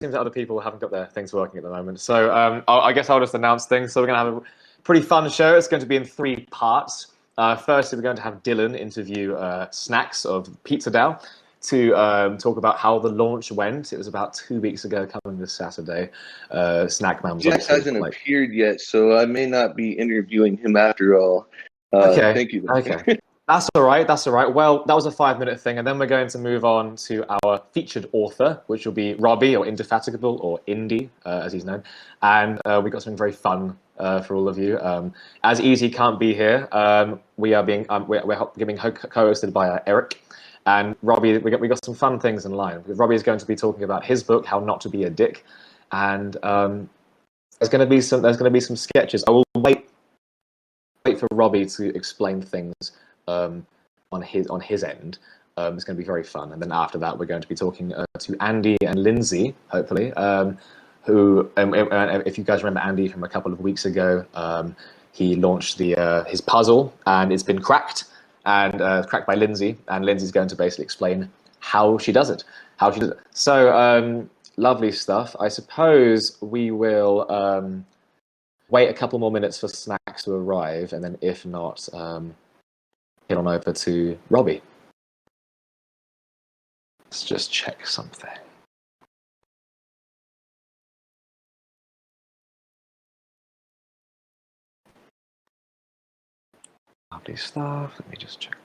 seems that other people haven't got their things working at the moment. So I guess I'll just announce things. So we're going to have a pretty fun show. It's going to be in 3 parts. Firstly, we're going to have Dylan interview Snacks of Pizza DAO to talk about how the launch went. It was about 2 weeks ago, coming this Saturday. Snackman was Jack hasn't appeared yet, so I may not be interviewing him after all. Okay. Thank you. Okay. That's all right. That's all right. Well, that was a 5-minute thing, and then we're going to move on to our featured author, which will be Robbie, or Indefatigable, or Indy, as he's known. And we got something very fun for all of you. As Easy can't be here, we are being co-hosted by Eric. And Robbie, we got some fun things in line. Because Robbie is going to be talking about his book, How Not to Be a Dick, and there's going to be some sketches. I will wait for Robbie to explain things on his end. It's going to be very fun. And then after that, we're going to be talking to Andy and Lindsay, hopefully, who, if you guys remember Andy from a couple of weeks ago, he launched his puzzle, and it's been cracked, and cracked by Lindsay, and Lindsay's going to basically explain how she does it. So lovely stuff. I suppose we will wait a couple more minutes for Snacks to arrive, and then if not, head on over to Robbie. Let's just check something. Lovely stuff. Let me just check.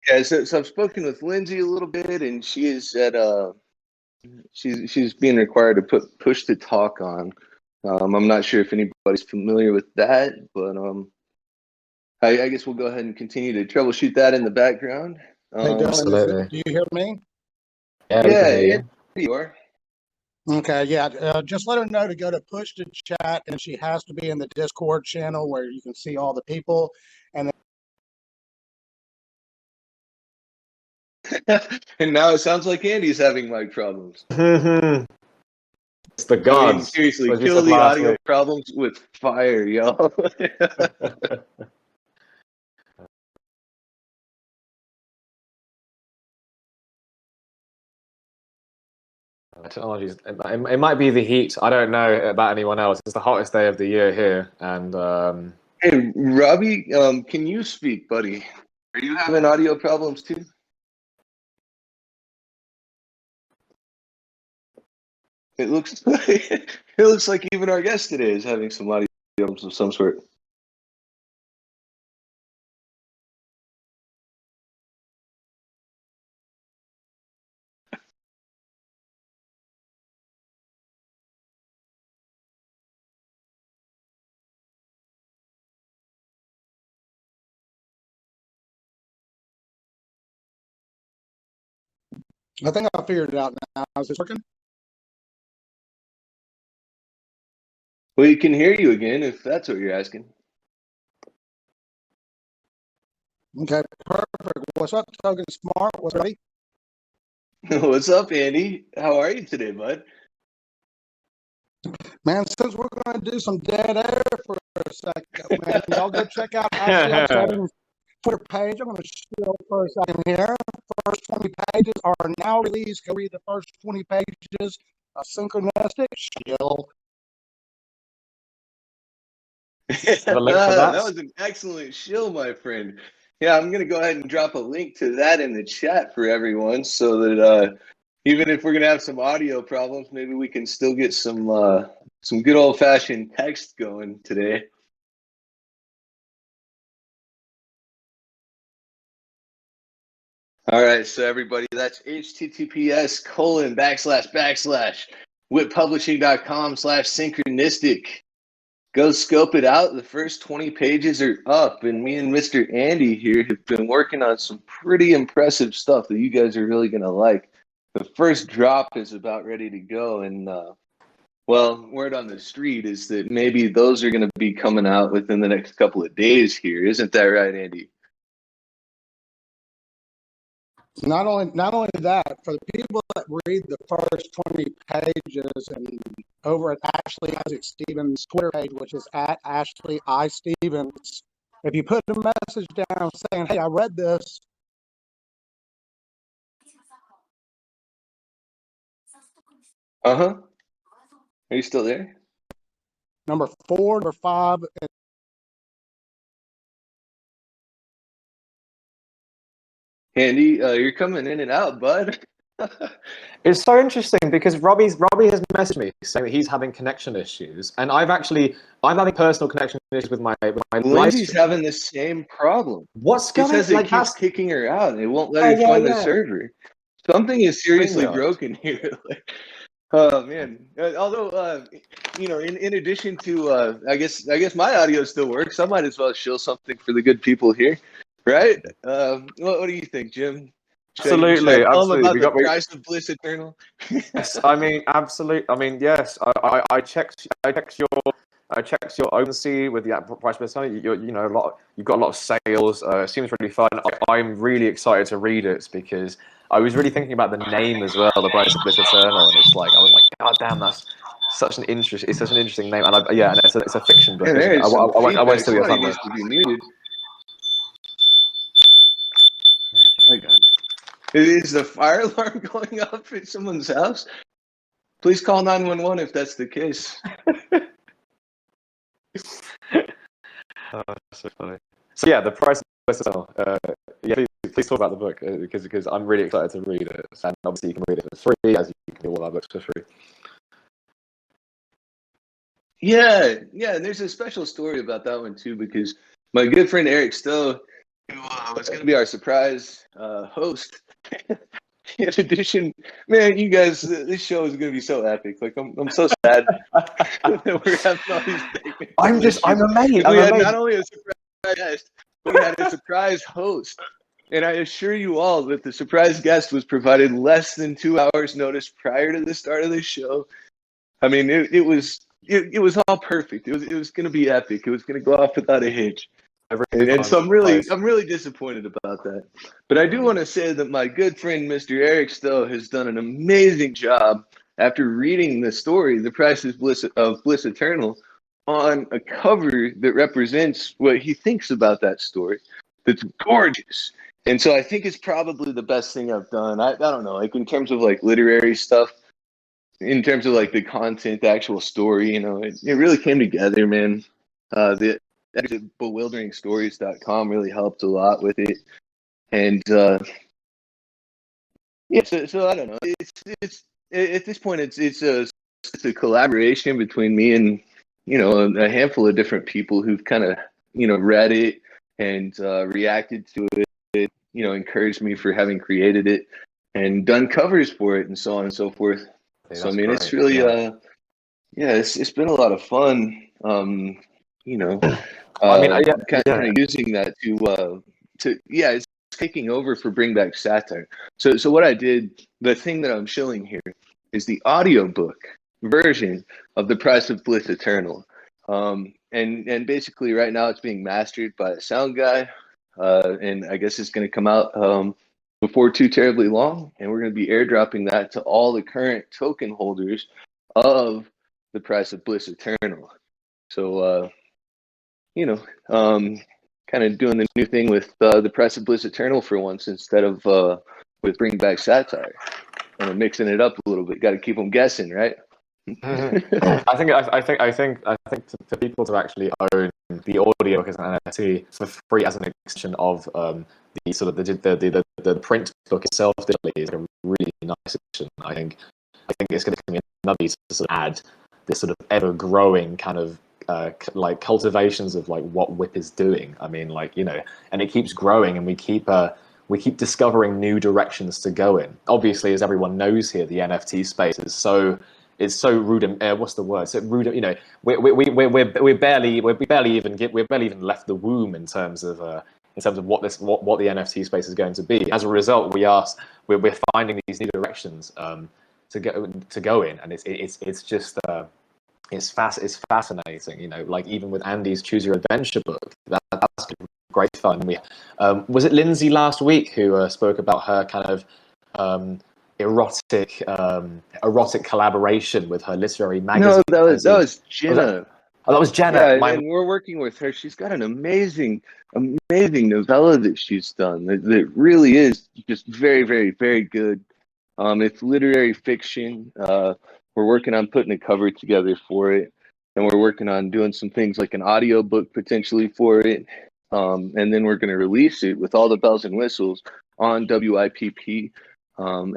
Yeah, so I've spoken with Lindsay a little bit, and she is at she's being required to push to talk on. I'm not sure if anybody's familiar with that, but I guess we'll go ahead and continue to troubleshoot that in the background. Hey, Dylan, absolutely. do you hear me? Yeah, you are. Okay, yeah. Just let her know to go to push to chat, and she has to be in the Discord channel where you can see all the people. And and now it sounds like Andy's having mic problems. It's the gods. I mean, seriously, kill the audio problems with fire, y'all. Technologies. It might be the heat. I don't know about anyone else. It's the hottest day of the year here, and Hey, Robbie, can you speak, buddy? Are you having audio problems too? It looks like even our guest today is having some audio problems of some sort. I think I figured it out now. Is this working? Well, you can hear you again if that's what you're asking. Okay, perfect. What's up, TokenSmart? What's ready? What's up, Andy? How are you today, bud? Man, since we're going to do some dead air for a second, man, y'all go check out Twitter page. I'm going to chill for a second here. First 20 pages are now released. Go read the first 20 pages. Synchronistic chill. That was an excellent shill, my friend. Yeah, I'm going to go ahead and drop a link to that in the chat for everyone so that even if we're going to have some audio problems, maybe we can still get some good old-fashioned text going today. All right, so everybody, that's https://WIPPublishing.com/synchronistic. Go scope it out. The first 20 pages are up, and me and Mr. Andy here have been working on some pretty impressive stuff that you guys are really going to like. The first drop is about ready to go, and well, word on the street is that maybe those are going to be coming out within the next couple of days here. Isn't that right, Andy? Not only that, for the people that read the first 20 pages, and over at Ashley Isaac Stevens' Twitter page, which is at Ashley I Stevens, if you put a message down saying, "Hey, I read this," Uh-huh. Are you still there? Number 4, number 5, and Andy, you're coming in and out, bud. It's so interesting because Robbie has messaged me saying that he's having connection issues, and I'm having personal connection issues with my live Lindsay's stream. having the same problem. What's He going on? says it keeps kicking her out and it won't let her find the server. Something is seriously broken here. Oh man! Although you know, in addition to I guess my audio still works. I might as well show something for the good people here, right? What do you think, Jim? Absolutely, should I tell them absolutely. about the price of Bliss Eternal? Yes, I mean, absolutely. I mean, yes. I checked your OpenSea with the price per ton. You know, you've got a lot of sales. It seems really fun. I'm really excited to read it because I was really thinking about the name as well, the price of Bliss Eternal, and it's like I was like, God damn, that's such an interesting name. And and it's a fiction book. Yeah, there is some I won't steal your Somebody thunder. needs to be muted. Is the fire alarm going off at someone's house? Please call 911 if that's the case. That's so funny. So yeah, the price of Bliss Eternal. Please talk about the book because I'm really excited to read it. And obviously, you can read it for free, as you can do all our books for free. Yeah, and there's a special story about that one too, because my good friend Eric Stowe, who was going to be our surprise host. In addition, man, you guys, this show is going to be so epic. Like, I'm so sad that we're having all these technical I'm amazed. We had not only a surprise guest, we had a surprise host. And I assure you all that the surprise guest was provided less than 2 hours notice prior to the start of the show. I mean, it was all perfect. It was going to be epic. It was going to go off without a hitch. And so I'm really disappointed about that. But I do want to say that my good friend Mr. Eric Stowe has done an amazing job after reading the story, The Price of Bliss Eternal, on a cover that represents what he thinks about that story. That's gorgeous. And so I think it's probably the best thing I've done. I don't know, like in terms of like literary stuff, in terms of like the content, the actual story, you know, it really came together, man. The bewilderingstories.com really helped a lot with it. And so I don't know. It's at this point it's a collaboration between me and, you know, a handful of different people who've kind of, you know, read it and reacted to it, you know, encouraged me for having created it and done covers for it and so on and so forth. So I mean, great. It's really it's been a lot of fun. You know, kind of using that to it's taking over for Bring Back Satire. So what I did, the thing that I'm showing here is the audiobook version of The Price of Bliss Eternal. And basically right now it's being mastered by a sound guy. And I guess it's going to come out before too terribly long. And we're going to be airdropping that to all the current token holders of The Price of Bliss Eternal. So, you know, kind of doing the new thing with The Price of Bliss Eternal for once instead of with Bring Back Satire. Kind of mixing it up a little bit. Got to keep them guessing, right? I think for people to actually own the audio as an NFT for free as an extension of the sort of the print book itself is a really nice addition. I think it's going to come in another to sort of add this sort of ever growing kind of like cultivations of like what WIP is doing. I mean, like, you know, and it keeps growing, and we keep discovering new directions to go in. Obviously, as everyone knows here, the NFT space is so rudiment. What's the word? So rudiment. You know, we barely even left the womb in terms of what the NFT space is going to be. As a result, we're finding these new directions to go in, and it's just it's fascinating. You know, like even with Andy's Choose Your Adventure book, that's great fun. Was it Lindsay last week who spoke about her kind of erotic collaboration with her literary magazine? No, that was Jenna. That was Jenna. Yeah, and we're working with her. She's got an amazing novella that she's done that really is just very, very, very good. It's literary fiction. We're working on putting a cover together for it, and we're working on doing some things like an audio book potentially for it. And then we're going to release it with all the bells and whistles on WIPP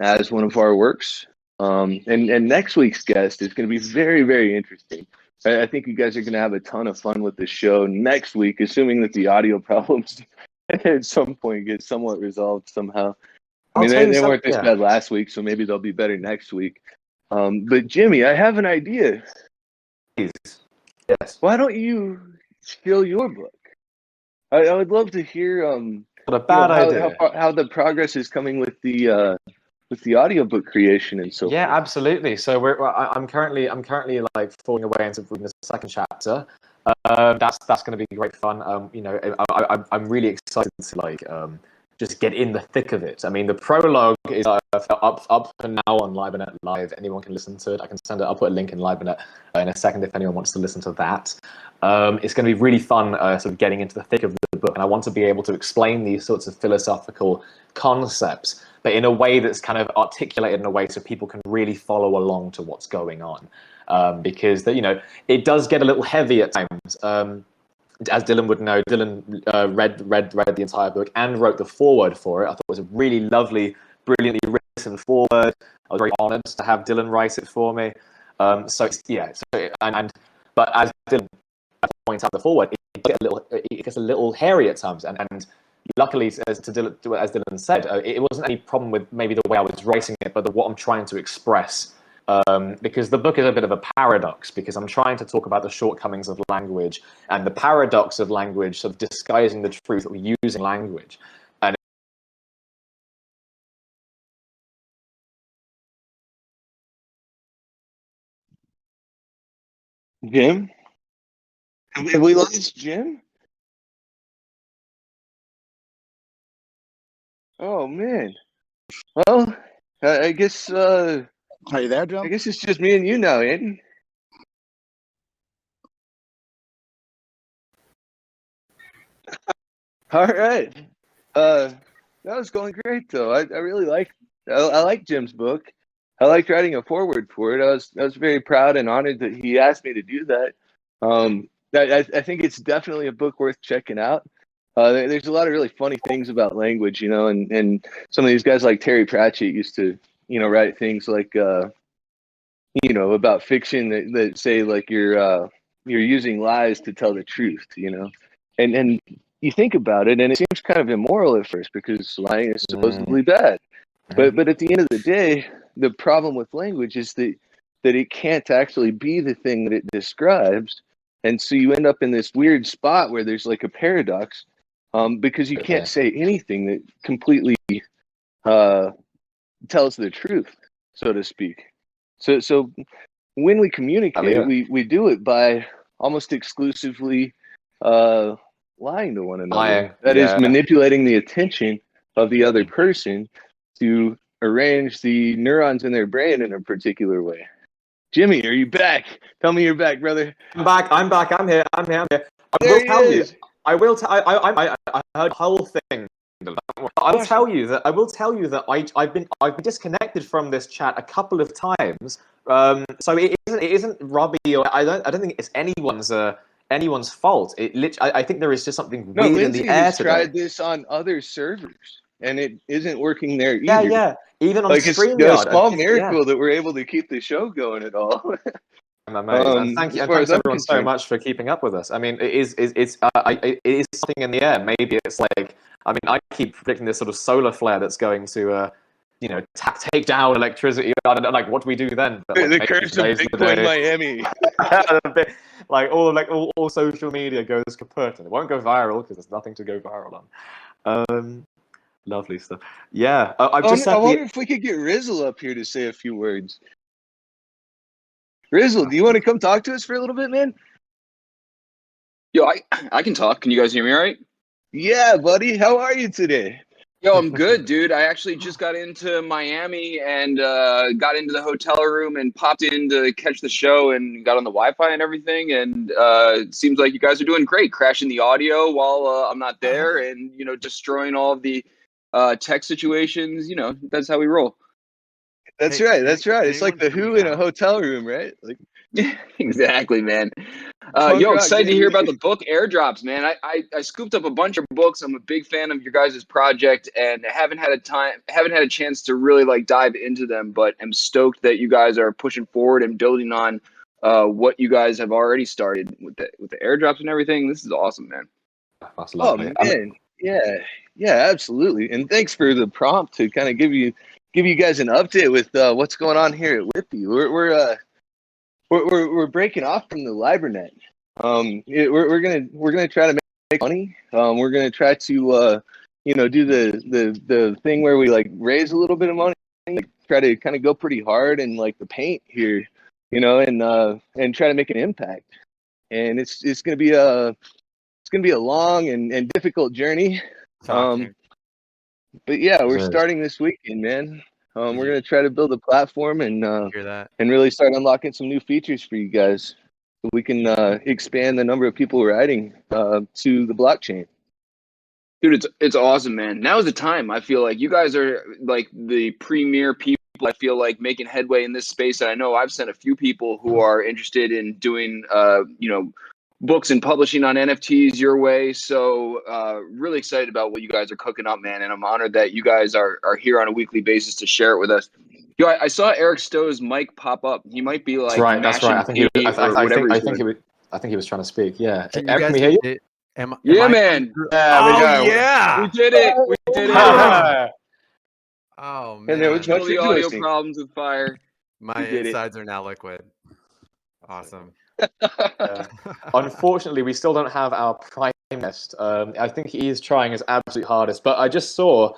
as one of our works. And next week's guest is going to be very, very interesting. I think you guys are going to have a ton of fun with the show next week, assuming that the audio problems at some point get somewhat resolved somehow. I mean, they weren't this bad last week, so maybe they'll be better next week. But Jimmy, I have an idea. Yes. Why don't you spill your book? I would love to hear What a bad idea. How the progress is coming with the audiobook creation and so yeah, forth. absolutely. So I'm currently like falling away into reading the second chapter. That's going to be great fun. You know, I'm really excited to like just get in the thick of it. I mean, the prologue is up for now on Libernet Live. Anyone can listen to it. I can send it. I'll put a link in Libernet in a second if anyone wants to listen to that. It's going to be really fun sort of getting into the thick of the book, and I want to be able to explain these sorts of philosophical concepts, but in a way that's kind of articulated in a way so people can really follow along to what's going on. Because you know, it does get a little heavy at times. As Dylan would know, Dylan read the entire book and wrote the foreword for it. I thought it was a really lovely, brilliantly written foreword. I was very honoured to have Dylan write it for me. But as Dylan points out, the foreword it gets a little hairy at times, and luckily, as Dylan said, it wasn't any problem with maybe the way I was writing it, but what I'm trying to express. Because the book is a bit of a paradox, because I'm trying to talk about the shortcomings of language and the paradox of language sort of disguising the truth of using language. And Jim? Have we lost Jim? Oh man. Well, I guess Are you there, Jim? I guess it's just me and you now, Andy. All right. That was going great though. I really I like Jim's book. I liked writing a foreword for it. I was very proud and honored that he asked me to do that. I think it's definitely a book worth checking out. There's a lot of really funny things about language, you know, and some of these guys like Terry Pratchett used to, you know, write things like, you know, about fiction that say like you're using lies to tell the truth, you know, and you think about it, and it seems kind of immoral at first because lying is supposedly bad, but at the end of the day, the problem with language is that it can't actually be the thing that it describes, and so you end up in this weird spot where there's like a paradox, because you can't say anything that completely tells the truth, so to speak. So when we communicate, we do it by almost exclusively lying to one another. That is manipulating the attention of the other person to arrange the neurons in their brain in a particular way. Jimmy, are you back? Tell me you're back, brother. I'm back. I'm here. I will tell you. I heard the whole thing. I will tell you that I've been disconnected from this chat a couple of times. So it isn't Robbie, or I don't think it's anyone's fault. I think there is just something weird in the air today. Tried this on other servers, and it isn't working there either. Yeah. Even on like StreamYard. It's a small miracle that we're able to keep the show going at all. I'm amazed. And thanks everyone so much for keeping up with us. I mean, it is something in the air. Maybe it's like, I mean, I keep predicting this sort of solar flare that's going to, you know, take down electricity. I don't know, like, what do we do then? But, like, the curse of Bitcoin Miami. all social media goes kaput, and it won't go viral because there's nothing to go viral on. Lovely stuff. Yeah, I wonder if we could get Rizzle up here to say a few words. Rizzle, do you want to come talk to us for a little bit, man? Yo, I can talk. Can you guys hear me all right? Yeah, buddy. How are you today? Yo, I'm good, dude. I actually just got into Miami and got into the hotel room and popped in to catch the show and got on the Wi-Fi and everything. And it seems like you guys are doing great, crashing the audio while I'm not there, and, you know, destroying all of the tech situations. You know, that's how we roll. That's Hey, right. That's right. can It's like anyone the hear Who me in a now? hotel room, right? Like Exactly, man. punk Yo, rock, excited to hear baby. about the book airdrops, man. I scooped up a bunch of books. I'm a big fan of your guys' project, and haven't had a chance to really like dive into them. But I'm stoked that you guys are pushing forward and building on what you guys have already started with the airdrops and everything. This is awesome, man. That's Oh lovely. man, yeah, absolutely. And thanks for the prompt to kind of give you guys an update with what's going on here at Whippy. We're breaking off from the Libernet. We're gonna try to make money. We're gonna try to do the thing where we like raise a little bit of money, like, try to kind of go pretty hard and like the paint here, and try to make an impact. And it's gonna be a long and difficult journey. Talking. But yeah, we're Yes. starting this weekend, man. We're you- gonna try to build a platform and Hear that? really start unlocking some new features for you guys, so we can expand the number of people writing to the blockchain. Dude, it's awesome, man. Now is the time. I feel like you guys are like the premier people. I feel like making headway in this space. And I know I've sent a few people who are interested in doing, books and publishing on NFTs your way. So really excited about what you guys are cooking up, man. And I'm honored that you guys are here on a weekly basis to share it with us. Yo, I saw Eric Stowe's mic pop up. He might be like That's right. I think he, mashing or whatever he's doing. I think he was trying to speak. Yeah. Can Eric, you can guys we hear you? am Yeah, I man. There we Oh go. yeah. We did it. We did it. Oh And man. there was All much the audio rejoicing. problems with fire. My did it. insides are now liquid. Awesome. Unfortunately, we still don't have our prime guest. I think he is trying his absolute hardest. But I just saw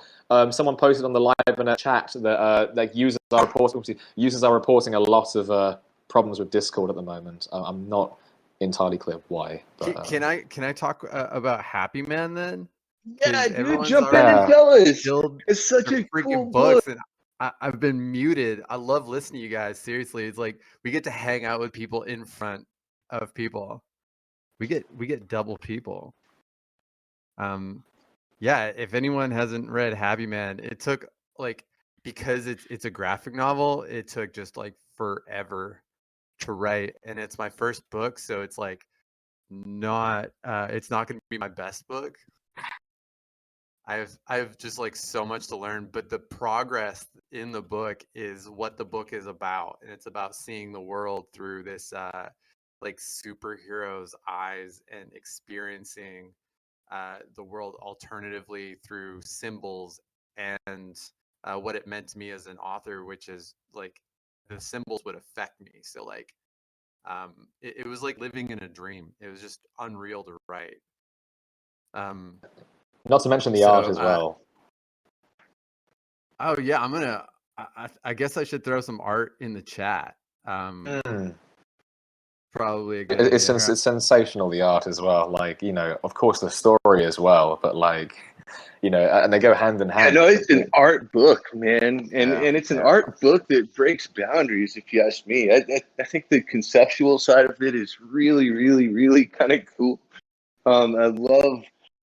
someone posted on the Libernet chat that like users are reporting a lot of problems with Discord at the moment. I'm not entirely clear why. But, Can I talk about Happy Man then? Yeah, 'Cause dude, everyone's jump in already and tell us. killed It's such their a freaking cool book. books, and I've been muted. I love listening to you guys. Seriously, it's like we get to hang out with people in front of people. We get double people. Yeah. If anyone hasn't read Happy Man, it took like, because it's a graphic novel, it took just like forever to write, and it's my first book, so it's like not it's not going to be my best book. I have just like so much to learn, but the progress in the book is what the book is about, and it's about seeing the world through this like superhero's eyes and experiencing the world alternatively through symbols and what it meant to me as an author, which is like the symbols would affect me. So like it was like living in a dream. It was just unreal to write. not to mention the art as well. Oh yeah, I'm gonna. I guess I should throw some art in the chat. Probably a good idea. It's sensational, the art as well. Like, of course the story as well, but like, and they go hand in I hand. know it's an art book, man, and Yeah, it's an art book that breaks boundaries. If you ask me, I think the conceptual side of it is really, really, really kind of cool. I love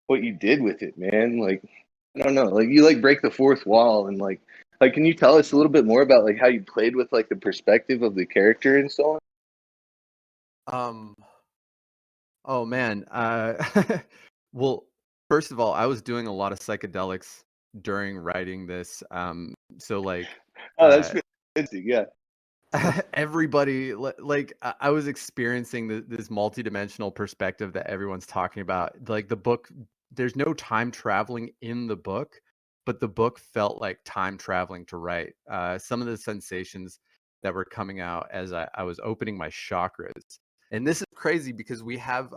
what you did with it, man. Like, I don't know, like you like break the fourth wall, and like can you tell us a little bit more about like how you played with like the perspective of the character and so on? Oh man. Well, first of all, I was doing a lot of psychedelics during writing this. So like, Oh, that's fantastic. Yeah. everybody like I was experiencing this multidimensional perspective that everyone's talking about. Like the book, there's no time traveling in the book, but the book felt like time traveling to write. Some of the sensations that were coming out as I was opening my chakras. And this is crazy because we have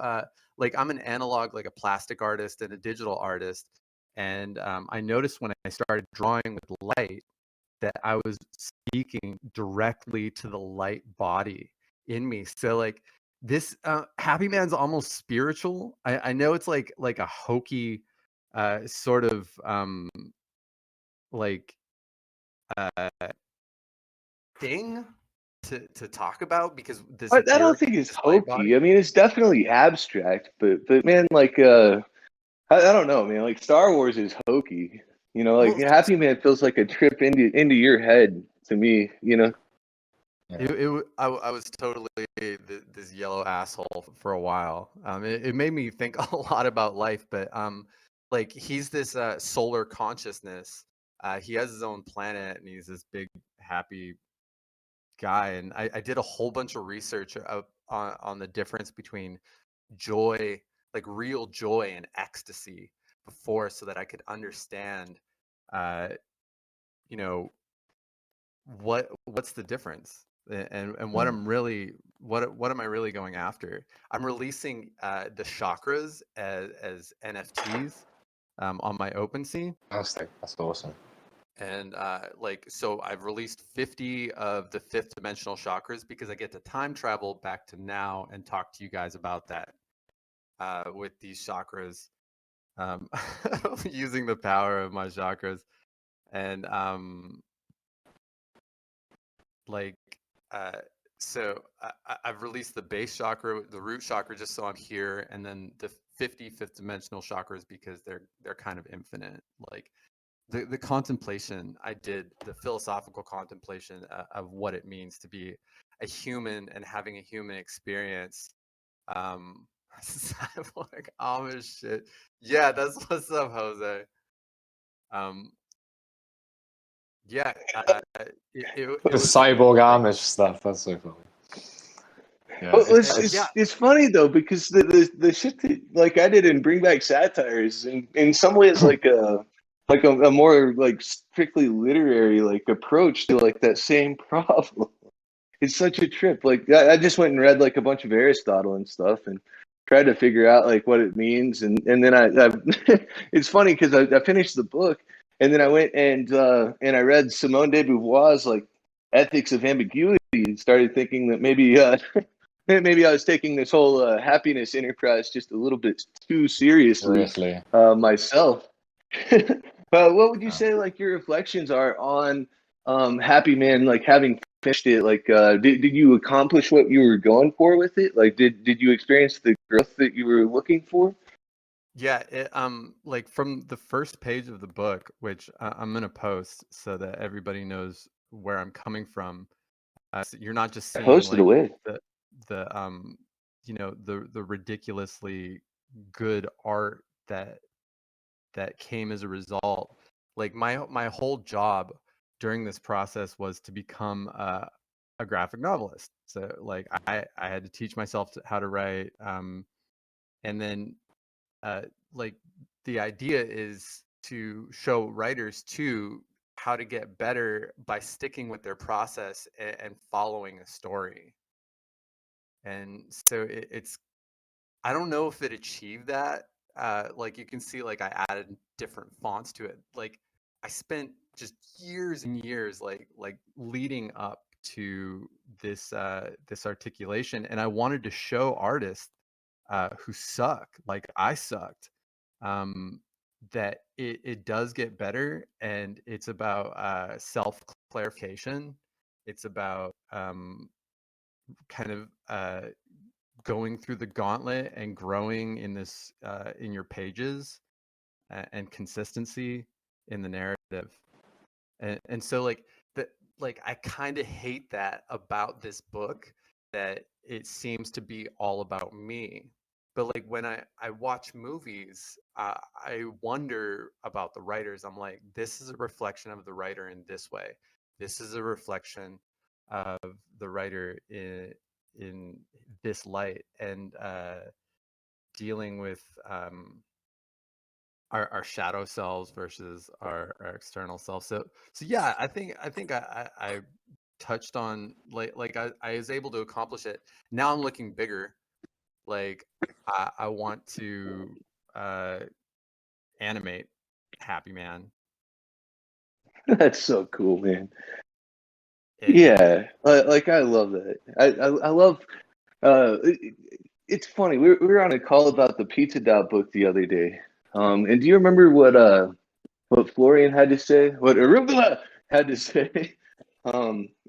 like I'm an analog, like a plastic artist and a digital artist. And I noticed when I started drawing with light that I was speaking directly to the light body in me. So like this Happy Man's almost spiritual. I know it's like a hokey sort of like thing to talk about, because this I don't think it's hokey. I mean, it's definitely abstract, but man, like I don't know, man. Like Star Wars is hokey. Like Happy Man feels like a trip into your head to me, you know. I was totally this yellow asshole for a while. It made me think a lot about life, but like he's this solar consciousness. He has his own planet, and he's this big happy guy. And I did a whole bunch of research on the difference between joy, like real joy and ecstasy, before, so that I could understand, you know, what's the difference, and what I'm really what am I really going after. I'm releasing the chakras as NFTs on my OpenSea. Fantastic. That's awesome. And like, so I've released 50 of the fifth dimensional chakras because I get to time travel back to now and talk to you guys about that with these chakras, using the power of my chakras. And like so I've released the base chakra, the root chakra, just so I'm here, and then the 50 fifth dimensional chakras because they're kind of infinite. Like the contemplation I did, the philosophical contemplation of what it means to be a human and having a human experience. Like Amish shit. Yeah, that's what's up, Jose. Yeah, it The was cyborg Amish stuff. That's so funny. Yeah, Well, yeah. it's funny though, because the shit that, like, I did in Bring Back Satire is in some ways like a more like strictly literary like approach to like that same problem. It's such a trip. Like I just went and read like a bunch of Aristotle and stuff and tried to figure out like what it means, and then I it's funny because I finished the book, and then I went and I read Simone de Beauvoir's like Ethics of Ambiguity and started thinking that maybe maybe I was taking this whole happiness enterprise just a little bit too seriously seriously. myself. But what would you say like your reflections are on Happy Man, like having finished it? Like did you accomplish what you were going for with it? Like did you experience the growth that you were looking for? Yeah, like from the first page of the book, which I'm gonna post so that everybody knows where I'm coming from. So you're not just seeing Post it like away. the you know, the ridiculously good art that came as a result. Like my whole job during this process was to become a graphic novelist. So like I had to teach myself how to write, and then like the idea is to show writers too how to get better by sticking with their process and following a story. And so it's, I don't know if it achieved that. Like you can see, like I added different fonts to it. Like I spent just years and years, like leading up to this this articulation, and I wanted to show artists who suck, like I sucked, that it does get better, and it's about self clarification. It's about kind of going through the gauntlet and growing in this in your pages, and consistency in the narrative. And so like the, like I kind of hate that about this book, that it seems to be all about me. But like when I watch movies, I wonder about the writers. I'm like, this is a reflection of the writer in this way. This is a reflection of the writer in this light, and dealing with our shadow selves versus our external self. So yeah, I think I touched on like I was able to accomplish it. Now I'm looking bigger. Like I want to uh, animate Happy Man. That's so cool, man. It, Yeah, like I love that. I love. It's funny. We were on a call about the Pizza Dot book the other day. And do you remember what Florian had to say? What Arugula had to say?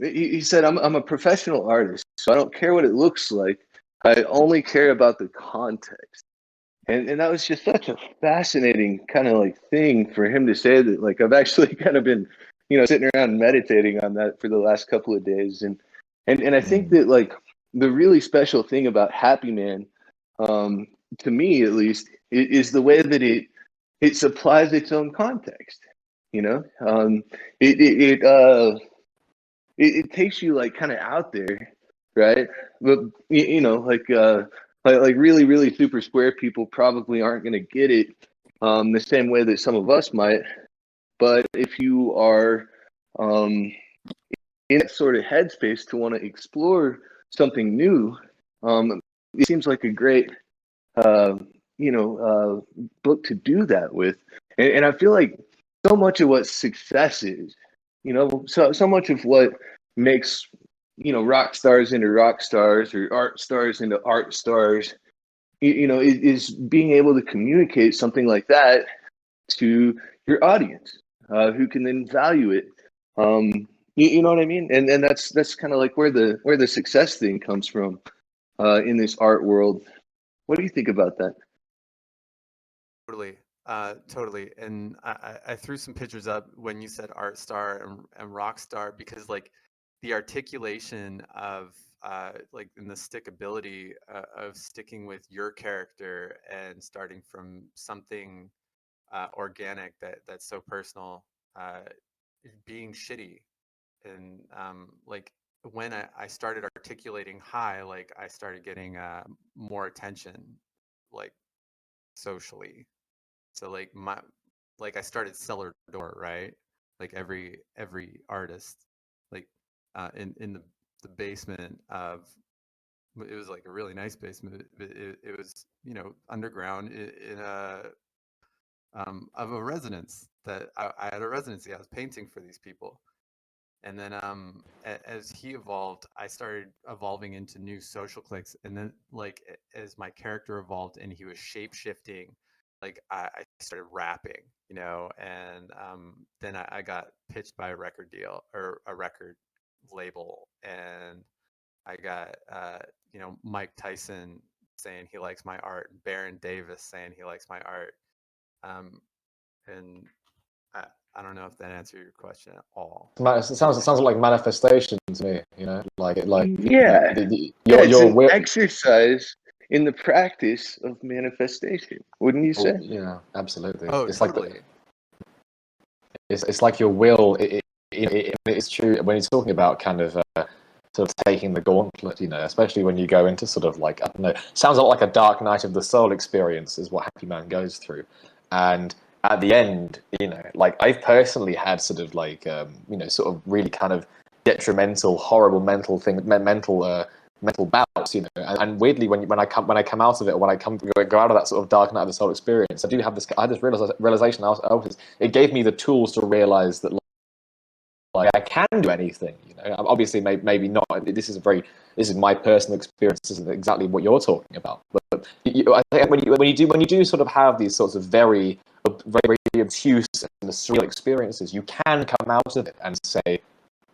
He said, "I'm a professional artist, so I don't care what it looks like. I only care about the context." And that was just such a fascinating kind of like thing for him to say, that like I've actually kind of been sitting around meditating on that for the last couple of days, and I think that like the really special thing about Happy Man, to me at least, is the way that it supplies its own context. It takes you like kind of out there, right? But like really really super square people probably aren't going to get it the same way that some of us might. But if you are in that sort of headspace to want to explore something new, it seems like a great book to do that with. And I feel like so much of what success is, so much of what makes rock stars into rock stars or art stars into art stars, is being able to communicate something like that to your audience, who can then value it. You know what I mean? And that's kind of like where the success thing comes from in this art world. What do you think about that? Totally. And I threw some pictures up when you said art star and rock star, because like the articulation of like in the stickability of sticking with your character and starting from something organic that's so personal, being shitty. And like when I started articulating high, like I started getting more attention, like socially. So like I started cellar door, right? Like every artist, like in the basement of, it was like a really nice basement, but it was underground in a of a residence that I had a residency. I was painting for these people. And then as he evolved, I started evolving into new social cliques. And then like as my character evolved and he was shape shifting, like I started rapping, and then I got pitched by a record deal or a record label, and I got Mike Tyson saying he likes my art, Baron Davis saying he likes my art, and I don't know if that answered your question at all. It sounds like manifestation to me. Yeah, your it's an will. exercise in the practice of manifestation, wouldn't you say? Yeah, absolutely. Oh, It's totally. like it's like your will. It's true when you're talking about kind of sort of taking the gauntlet, especially when you go into sort of like, I don't know, sounds a lot like a Dark Night of the Soul experience is what Happy Man goes through. And at the end, like I've personally had sort of like, sort of really kind of detrimental, horrible mental bouts, and weirdly when I come out of it, or when I go out of that sort of Dark Night of the Soul experience, I had this realization. It gave me the tools to realize that like I can do anything. Obviously maybe not. This is my personal experience. This isn't exactly what you're talking about. But I think when you do sort of have these sorts of very obtuse and surreal experiences, you can come out of it and say,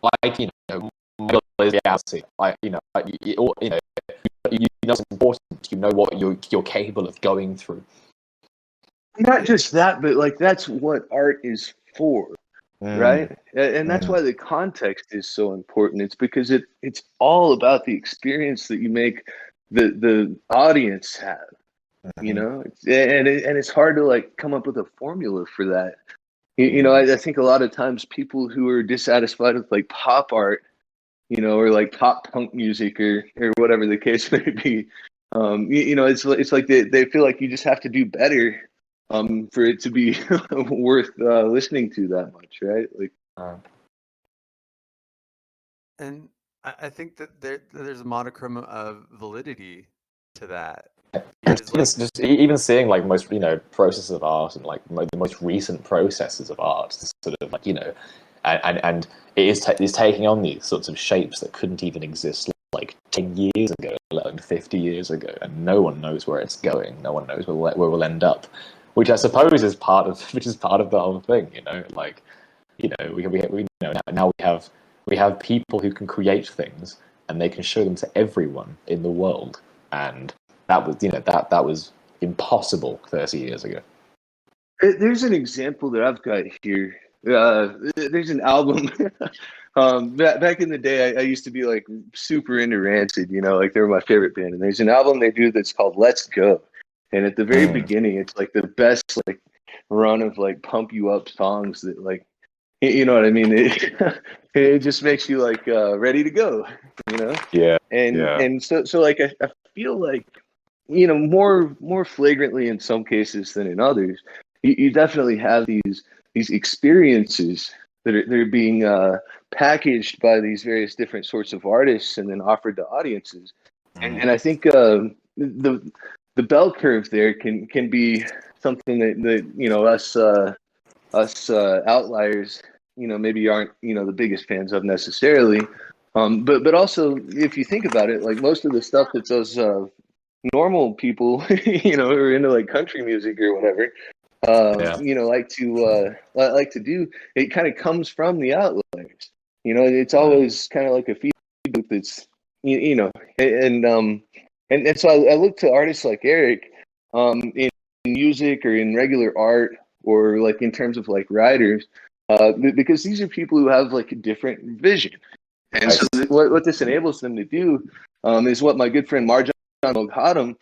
like, my will is reality. It's important. You know what you're capable of going through. Not just that, but like that's what art is for. Right, and that's why the context is so important. It's because it's all about the experience that you make the audience have. And it's hard to like come up with a formula for that. I think a lot of times people who are dissatisfied with like pop art, or like pop punk music or whatever the case may be, it's like they feel like you just have to do better for it to be worth listening to that much, right? Like, and I think that there's a modicum of validity to that. Even seeing like most processes of art and like the most recent processes of art, sort of like and it is taking on these sorts of shapes that couldn't even exist like 10 years ago, let alone 50 years ago, and no one knows where it's going. No one knows where we'll end up. Which I suppose is part of the whole thing, now we have people who can create things and they can show them to everyone in the world, and that was impossible 30 years ago. There's an example that I've got here There's an album. Back in the day, I used to be like super into Rancid. You know, like they were my favorite band. And there's an album they do that's called "Let's Go," and at the very beginning, it's like the best like run of like pump you up songs that like, you know what I mean. It just makes you like ready to go. You know. Yeah. And so like I feel like, you know, more flagrantly in some cases than in others, you definitely have these experiences that are being packaged by these various different sorts of artists and then offered to audiences. And I think the bell curve there can be something that you know us outliers, you know, maybe aren't, you know, the biggest fans of necessarily. But also if you think about it, like most of the stuff that those normal people, you know, who are into like country music or whatever, you know, like to do, it kind of comes from the outliers. You know, it's always kind of like a feedback that's, you know, and so I look to artists like Eric, in music or in regular art or like in terms of like writers, because these are people who have like a different vision. And so what this enables them to do is what my good friend Marjan Moghadam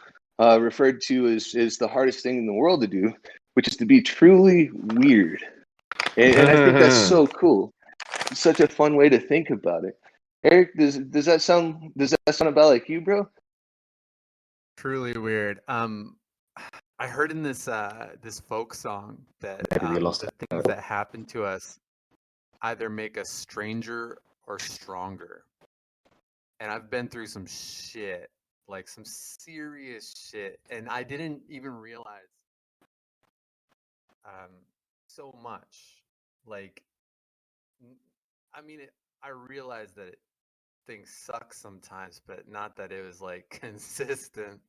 referred to as the hardest thing in the world to do, which is to be truly weird. And I think that's so cool. It's such a fun way to think about it. Eric, does that sound about like you, bro? Truly weird. I heard in this this folk song that Maybe we lost the it. things that happen to us either make us stranger or stronger. And I've been through some shit, like some serious shit, and I didn't even realize so much. Like, I mean, I realized that things suck sometimes, but not that it was like consistent.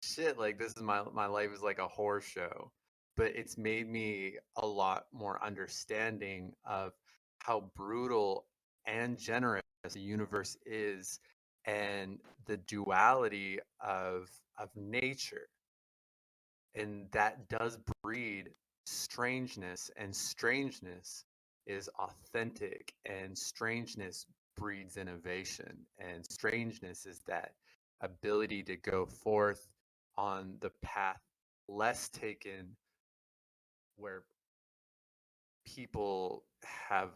Shit, like this is my life is like a horror show, but it's made me a lot more understanding of how brutal and generous the universe is, and the duality of nature, and that does breed strangeness, and strangeness is authentic, and strangeness breeds innovation, and strangeness is that ability to go forth on the path less taken, where people have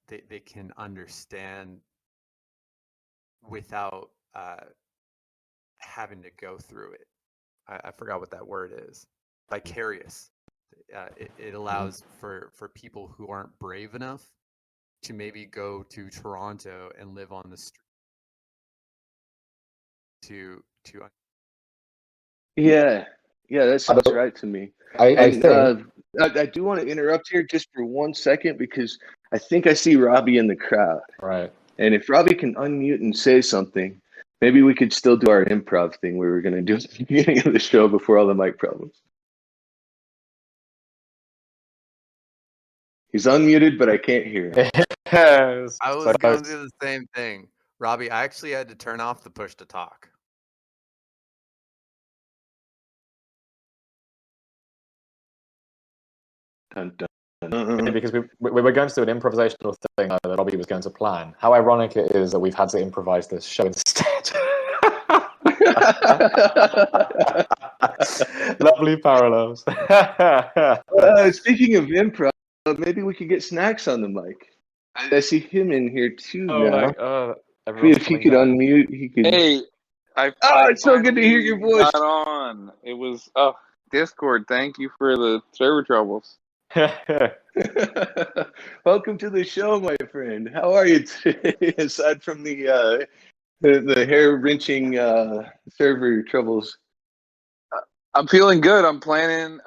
they can understand without having to go through it. I forgot what that word is. Vicarious. It allows for people who aren't brave enough to maybe go to Toronto and live on the street to Yeah, that sounds right to me. I think I do want to interrupt here just for 1 second because I think I see Robbie in the crowd. right. And if Robbie can unmute and say something, maybe we could still do our improv thing we were going to do at the beginning of the show before all the mic problems. He's unmuted, but I can't hear him. I was going to do the same thing. Robbie, I actually had to turn off the push to talk. Dun, dun. Because we were going to do an improvisational thing that Robbie was going to plan. How ironic it is that we've had to improvise this show instead. Lovely parallels. Speaking of improv, maybe we could get Snacks on the mic. I see him in here too now. If he could unmute, he could. Hey, it's so good to hear your voice. Got on. It was Discord. Thank you for the server troubles. Welcome to the show, my friend. How are you today? Aside from the hair-wrenching server troubles. I'm feeling good. I'm planning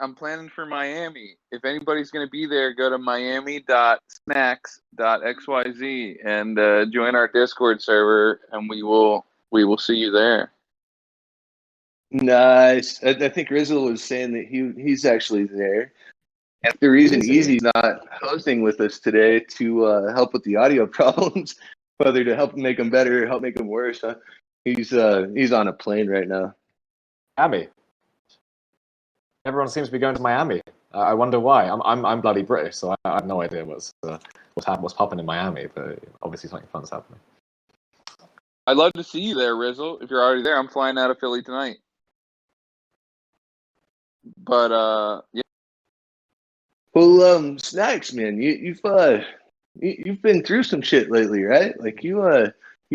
for Miami. If anybody's going to be there, go to miami.snacks.xyz and join our Discord server, and we will see you there. Nice. I think Rizzle was saying that he's actually there. And the reason Easy's not hosting with us today to help with the audio problems, whether to help make them better or help make them worse, he's on a plane right now. Miami. Everyone seems to be going to Miami. I wonder why. I'm bloody British, so I have no idea what's popping in Miami, but obviously something fun's happening. I'd love to see you there, Rizzle. If you're already there, I'm flying out of Philly tonight. But yeah. Well, Snacks, man, you've been through some shit lately, right? Like you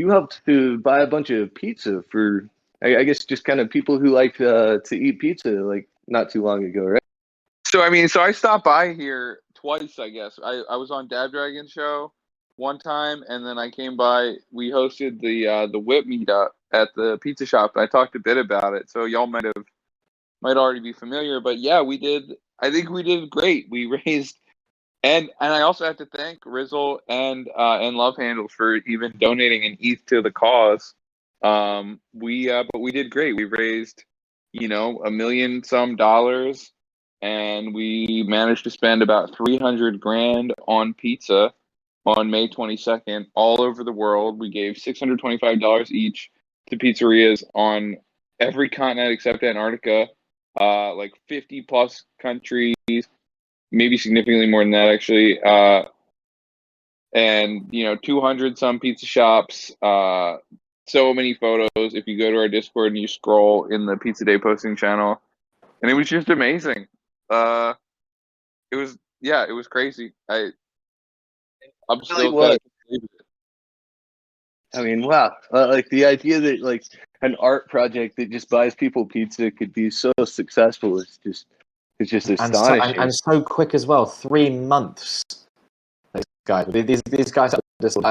helped to buy a bunch of pizza for I guess just kind of people who like to eat pizza like not too long ago, right? So I stopped by here twice, I guess. I was on Dab Dragon's show one time, and then I came by. We hosted the WIP meetup at the pizza shop, and I talked a bit about it. So y'all might already be familiar, but yeah, we did. I think we did great. We raised, and I also have to thank Rizzle and Love Handles for even donating an ETH to the cause. But we did great. We raised, $1 million some dollars, and we managed to spend about 300 grand on pizza on May 22nd all over the world. We gave $625 each to pizzerias on every continent except Antarctica, like 50 plus countries, maybe significantly more than that actually, and 200 some pizza shops. So many photos. If you go to our Discord and you scroll in the Pizza Day posting channel, and it was just amazing. It was crazy. I'm still kind of confused. I mean, wow. Like the idea that like an art project that just buys people pizza could be so successful is just astonishing. And so quick as well. 3 months. These guys.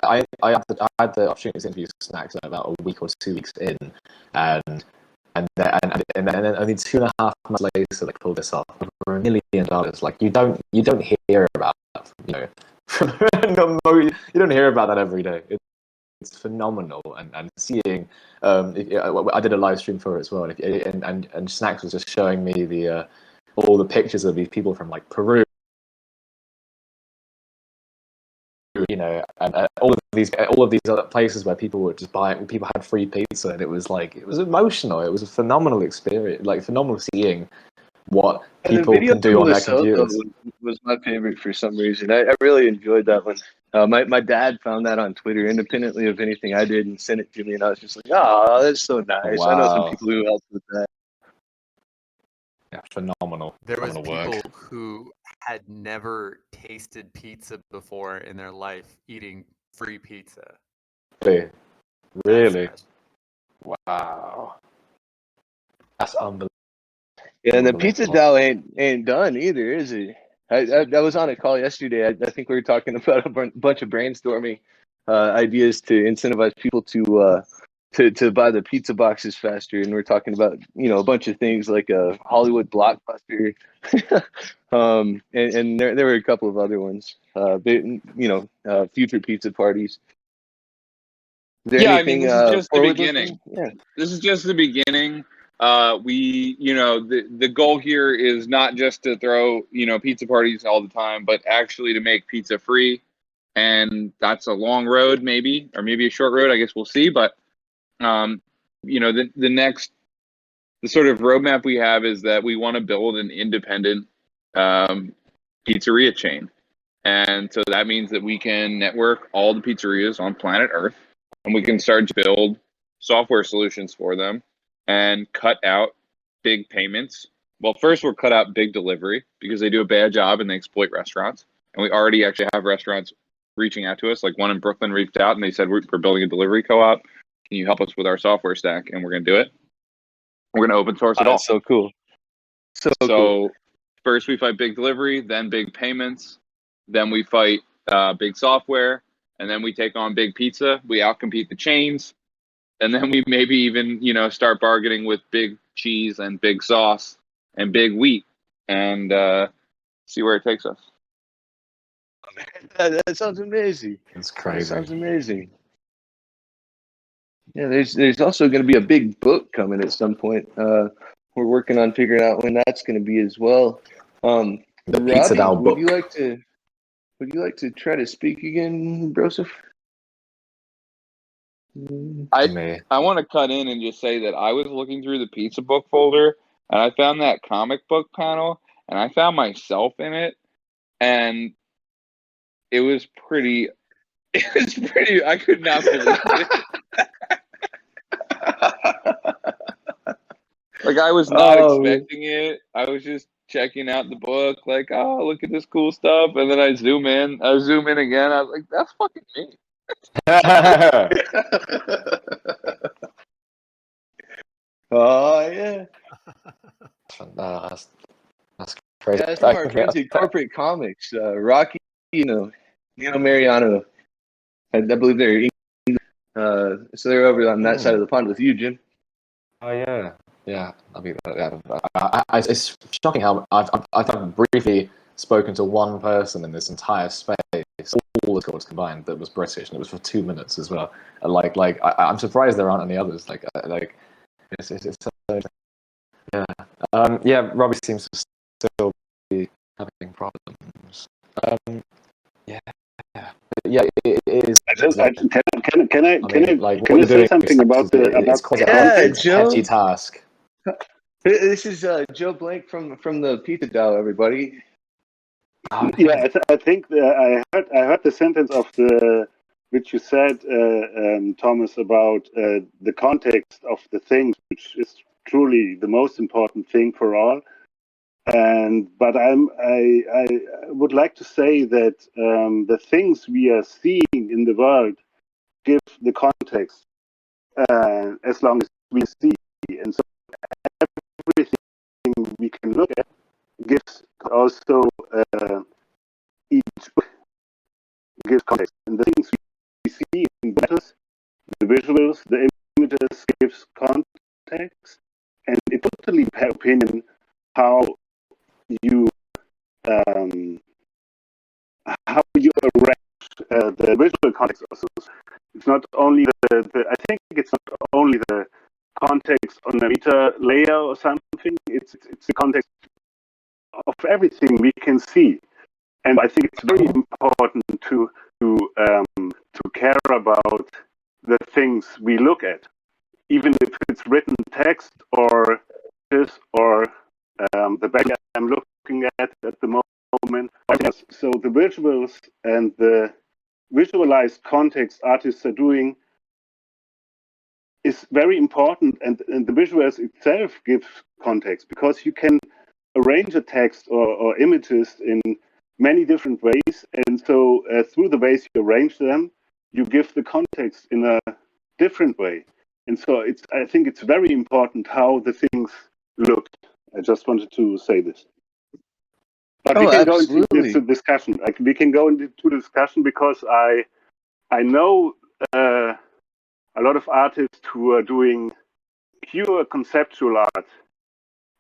I had the opportunity to interview Snacks about a week or 2 weeks in, and then only 2.5 months later, they pulled this off for $1 million. Like you don't hear about that, you don't hear about that every day. It's phenomenal, and seeing. I did a live stream for it as well, and Snacks was just showing me all the pictures of these people from like Peru. And all of these other places where people would just buy it, people had free pizza, and it was emotional. It was a phenomenal experience, like phenomenal seeing what people can do on their computers. Was my favorite for some reason. I really enjoyed that one. My dad found that on Twitter independently of anything I did and sent it to me, and I was just like, "Oh, that's so nice." Wow. I know some people who helped with that. Yeah, phenomenal. There was phenomenal people work. who had never tasted pizza before in their life eating free pizza. Really? Wow. That's unbelievable. Yeah, and the pizza DAO ain't done either, is it? I was on a call yesterday. I think we were talking about a bunch of brainstorming ideas to incentivize people to buy the pizza boxes faster, and we're talking about a bunch of things like a Hollywood blockbuster, and there were a couple of other ones, future pizza parties. Is there anything, this is just the beginning. Yeah. This is just the beginning. The goal here is not just to throw pizza parties all the time, but actually to make pizza free, and that's a long road, maybe, or maybe a short road. I guess we'll see. But the sort of roadmap we have is that we want to build an independent pizzeria chain, and so that means that we can network all the pizzerias on planet Earth, and we can start to build software solutions for them and cut out big payments. Well, first we'll cut out big delivery because they do a bad job and they exploit restaurants. And we already actually have restaurants reaching out to us. Like one in Brooklyn reached out and they said, we're building a delivery co-op. Can you help us with our software stack? And we're going to do it. We're going to open source it all. That's so cool. So cool. First we fight big delivery, then big payments, then we fight big software, and then we take on big pizza. We outcompete the chains. And then we maybe even, start bargaining with big cheese and big sauce and big wheat and see where it takes us. That sounds amazing. It's crazy. That sounds amazing. Yeah, there's also going to be a big book coming at some point. We're working on figuring out when that's going to be as well. The Pizza DAO book. Would you like to try to speak again, Broseph? I want to cut in and just say that I was looking through the pizza book folder and I found that comic book panel, and I found myself in it, and it was pretty. It was pretty. I could not believe it. Like, I was not expecting it. I was just checking out the book, like, oh, look at this cool stuff, and then I zoom in again. I was like, that's fucking me. Oh yeah. That's crazy. Yeah, that's from our friends at Corporate Comics. Rocky, Mariano. I believe they're so they're over on that side of the pond with you, Jim. Oh yeah, yeah. I mean, it's shocking how I've briefly spoken to one person in this entire space, all the scholars combined, that was British, and it was for 2 minutes as well. And I'm surprised there aren't any others. It's so, yeah. Yeah, Robbie seems to still be having problems. Yeah. Yeah, it is. Can I say something about the context? Joe. Petty task. This is Joe Blank from the Pizza Dow, everybody. Yeah, I think I heard the sentence of which you said, Thomas, about the context of the things, which is truly the most important thing for all. But I would like to say that the things we are seeing in the world give the context as long as we see, and so everything we can look at gives also each gives context, and the things we see in battles, the visuals, the images gives context, and it totally depends opinion how you arrange the visual context also. It's not only I think it's not only the context on a meta layer or something. It's the context of everything we can see, and I think it's very important to care about the things we look at, even if it's written text or this or the back I'm looking at the moment. So the visuals and the visualized context artists are doing is very important, and the visuals itself gives context, because you can arrange a text or images in many different ways, and so through the ways you arrange them, you give the context in a different way. And so I think it's very important how the things look. I just wanted to say this. But we can go into this discussion. Like, we can go into the discussion, because I know a lot of artists who are doing pure conceptual art,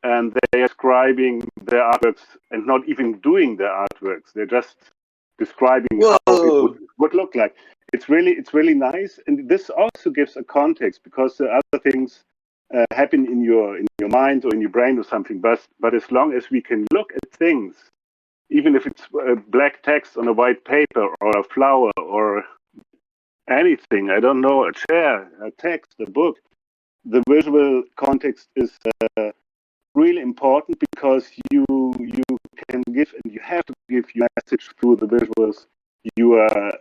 and they are describing their artworks and not even doing their artworks. They're just describing how it would look like. It's really nice, and this also gives a context, because the other things happen in your mind or in your brain or something. But as long as we can look at things, even if it's black text on a white paper or a flower or anything, I don't know, a chair, a text, a book, the visual context is really important, because you can give, and you have to give your message through the visuals you are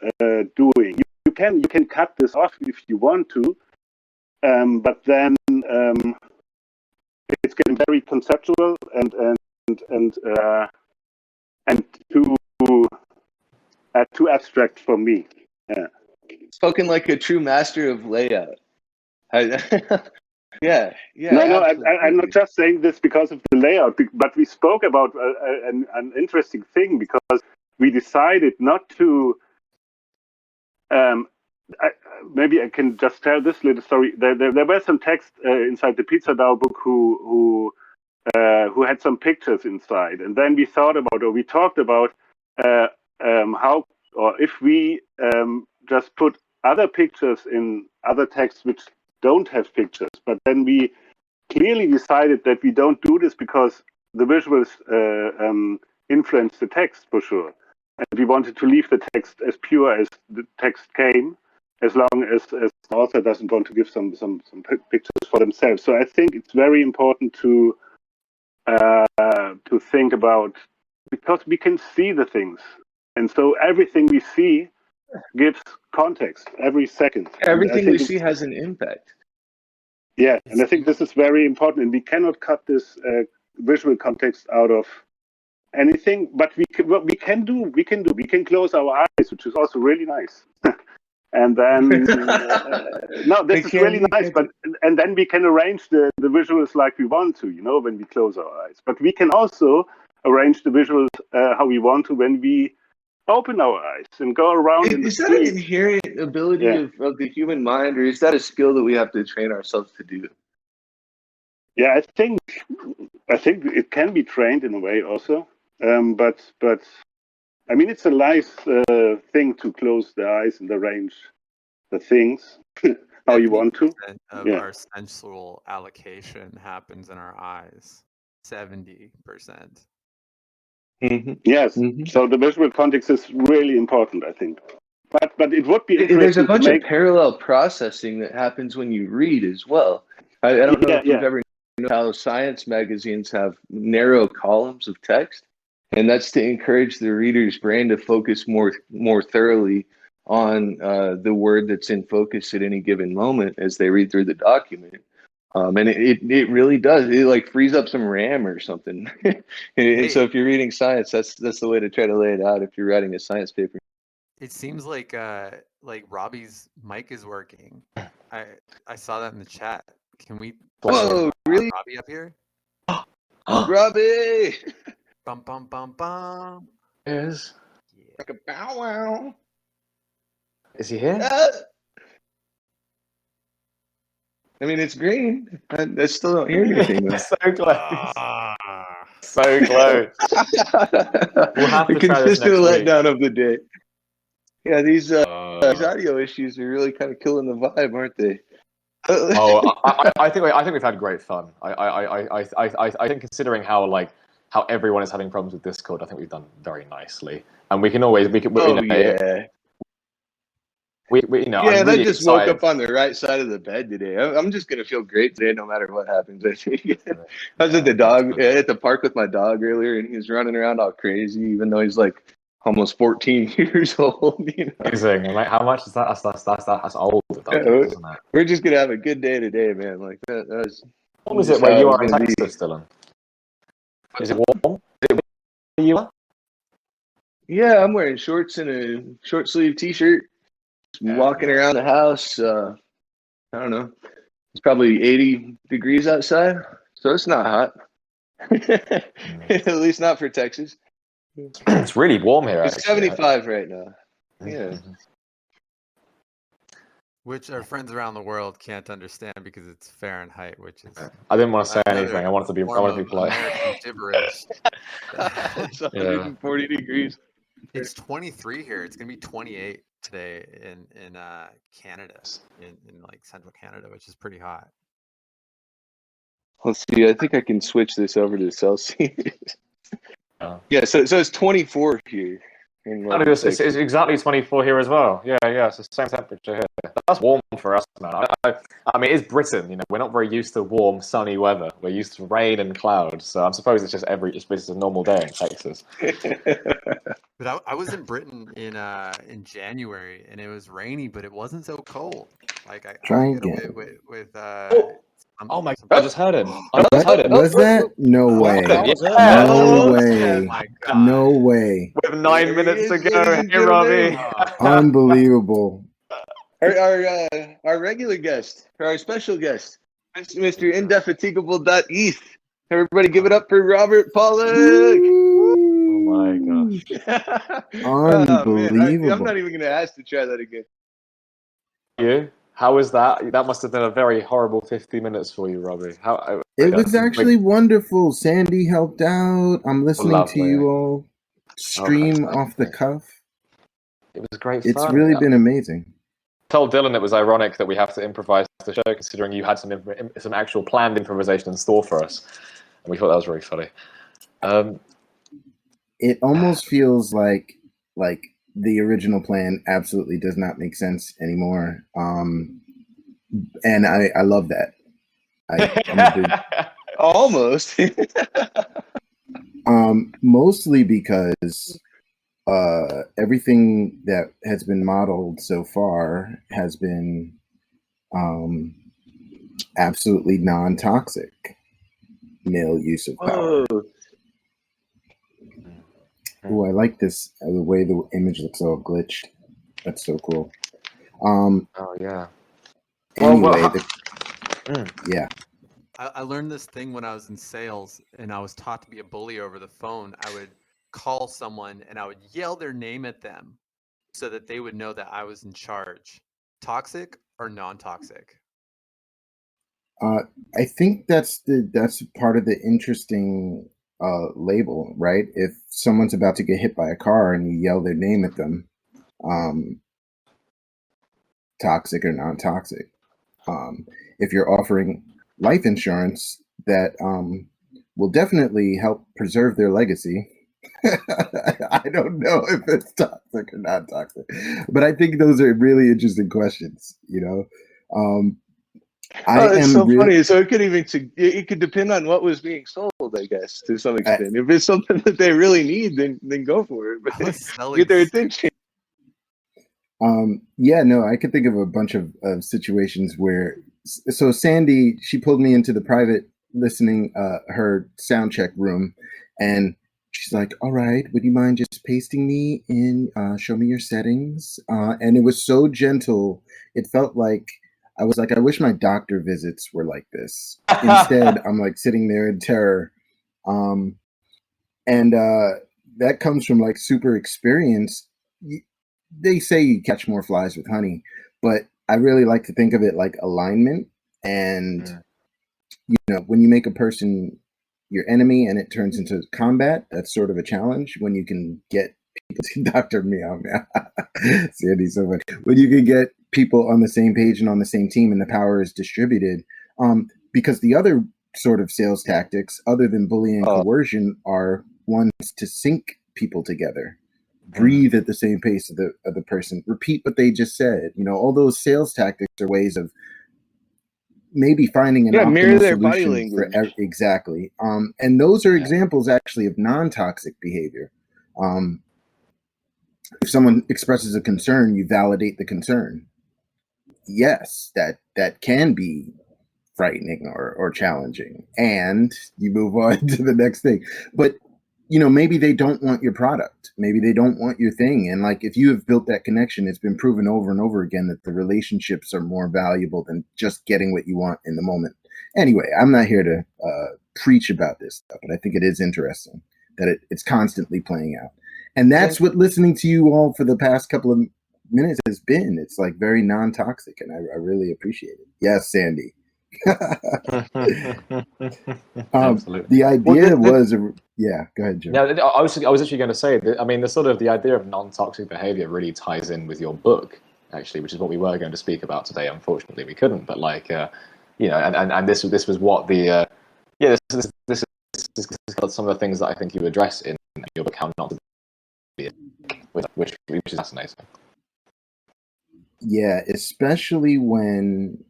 doing. You can cut this off if you want to, but then it's getting very conceptual and too abstract for me. Yeah. Spoken like a true master of layout. Yeah. No, I'm not just saying this because of the layout, but we spoke about an interesting thing, because we decided not to. Maybe I can just tell this little story. There were some text inside the Pizza Dow book who had some pictures inside, and then we thought about, or we talked about how, or if we just put other pictures in other texts which don't have pictures. But then we clearly decided that we don't do this, because the visuals influence the text for sure, and we wanted to leave the text as pure as the text came, as long as the author doesn't want to give some pictures for themselves. So I think it's very important to to think about, because we can see the things, and so everything we see gives context every second. Everything we see has an impact. Yeah, and I think this is very important, and we cannot cut this visual context out of anything. But we can close our eyes, which is also really nice. And then no, this is really nice. But and then we can arrange the visuals like we want to, when we close our eyes. But we can also arrange the visuals how we want to when we open our eyes and go around. Is that an inherent ability of the human mind, or is that a skill that we have to train ourselves to do? Yeah, I think it can be trained in a way also. But I mean, it's a nice thing to close the eyes and arrange the things how you want to. Of our sensual allocation happens in our eyes. 70%. Mm-hmm. Yes. Mm-hmm. So the visual context is really important, I think. But it would be interesting. There's a bunch of parallel processing that happens when you read as well. I don't know if you've ever known how science magazines have narrow columns of text, and that's to encourage the reader's brain to focus more thoroughly on the word that's in focus at any given moment as they read through the document. And it really does. It like frees up some RAM or something. And so if you're reading science, that's the way to try to lay it out if you're writing a science paper. It seems like Robbie's mic is working. I saw that in the chat. Can we? Whoa, really? Robbie up here? Robbie! Bum bum bum bum. Is like a bow wow. Is he here? I mean, it's green. I still don't hear anything. So close. So close. We'll have to the try this consistent next week. letdown of the day. Yeah, these audio issues are really kind of killing the vibe, aren't they? I think we've had great fun. I think considering how everyone is having problems with Discord, I think we've done very nicely, and we can always we I really just woke up on the right side of the bed today. I'm just gonna feel great today, no matter what happens. I think I was at the park with my dog earlier, and he was running around all crazy, even though he's like almost 14 years old. Amazing. Like, how much is that? That's old. Isn't it? We're just gonna have a good day today, man. Like that was. What was it where you are in Texas, Dylan? Is it warm? Is it where you are? Yeah, I'm wearing shorts and a short sleeve T-shirt. Walking around the house. I don't know. It's probably 80 degrees outside, so it's not hot. At least not for Texas. It's really warm here. It's 75 right now. Yeah. Which our friends around the world can't understand because it's Fahrenheit, which is. I didn't want to say anything. I wanted to be polite. Gibberish. It's 140 degrees. It's 23 here. It's gonna be 28 today in Canada, in like central Canada, which is pretty hot. Let's see. I think I can switch this over to Celsius. Yeah, so it's 24 here. It's exactly 24 here as well. Yeah, it's the same temperature here. That's warm for us, man. I mean, it's Britain. We're not very used to warm, sunny weather. We're used to rain and clouds. So I'm supposed it's just it's a normal day in Texas. But I was in Britain in January, and it was rainy, but it wasn't so cold. Like Try again. With oh my God! I just heard him. Was that? No way. No way. Oh no way. With 9 minutes to go, hey Robbie. Unbelievable. Our regular guest, our special guest, Mr. Indefatigable.eth. Everybody give it up for Robert Pollock. Oh my gosh. Unbelievable. I'm not even going to ask to try that again. You? How was that? That must have been a very horrible 50 minutes for you, Robbie. It was actually wonderful. Sandy helped out. I'm listening to you all stream off the cuff. It was great fun. It's really been amazing. I told Dylan it was ironic that we have to improvise the show, considering you had some actual planned improvisation in store for us, and we thought that was really funny. It almost feels like the original plan absolutely does not make sense anymore. And I love that. almost. Mostly because everything that has been modeled so far has been absolutely non-toxic male use of power. Oh, I like this, the way the image looks all glitched. That's so cool. Oh yeah. Anyway, yeah. I learned this thing when I was in sales, and I was taught to be a bully over the phone. I would call someone and I would yell their name at them so that they would know that I was in charge. Toxic or non-toxic? I think that's part of the interesting label, right? If someone's about to get hit by a car and you yell their name at them, toxic or non-toxic. If you're offering life insurance that will definitely help preserve their legacy, I don't know if it's toxic or not toxic, but I think those are really interesting questions. It's so funny. So it could depend on what was being sold, I guess, to some extent. If it's something that they really need, then go for it. But get their attention. Yeah, no, I could think of a bunch of situations where, so Sandy, she pulled me into the private listening, her sound check room, and she's like, all right, would you mind just pasting me in, show me your settings? And it was so gentle. It felt like, I was like, I wish my doctor visits were like this. Instead, I'm like sitting there in terror. And that comes from like super experience. They say you catch more flies with honey, but I really like to think of it like alignment. And, when you make a person your enemy and it turns into combat, that's sort of a challenge. When you can get people to Dr. Meow Meow, Sandy, so much. When you can get people on the same page and on the same team and the power is distributed, because the other sort of sales tactics, other than bullying and coercion, are ones to sync people together. Breathe at the same pace of the person. Repeat what they just said. All those sales tactics are ways of maybe finding an optimal mirror their solution body language. Exactly. And those are examples actually of non-toxic behavior. If someone expresses a concern, you validate the concern. Yes, that can be frightening or challenging, and you move on to the next thing. But maybe they don't want your product. Maybe they don't want your thing. And like, if you have built that connection, it's been proven over and over again that the relationships are more valuable than just getting what you want in the moment. Anyway, I'm not here to preach about this stuff, but I think it is interesting that it's constantly playing out. And that's what listening to you all for the past couple of minutes has been. It's like very non-toxic, and I really appreciate it. Yes, Sandy. Absolutely. The idea was, yeah, go ahead, Joe. Yeah, I was actually going to say that, I mean, the idea of non-toxic behavior really ties in with your book, actually, which is what we were going to speak about today. Unfortunately, we couldn't. But like, and this was what the this is some of the things that I think you address in your book, how not to be, which is fascinating. Yeah, especially when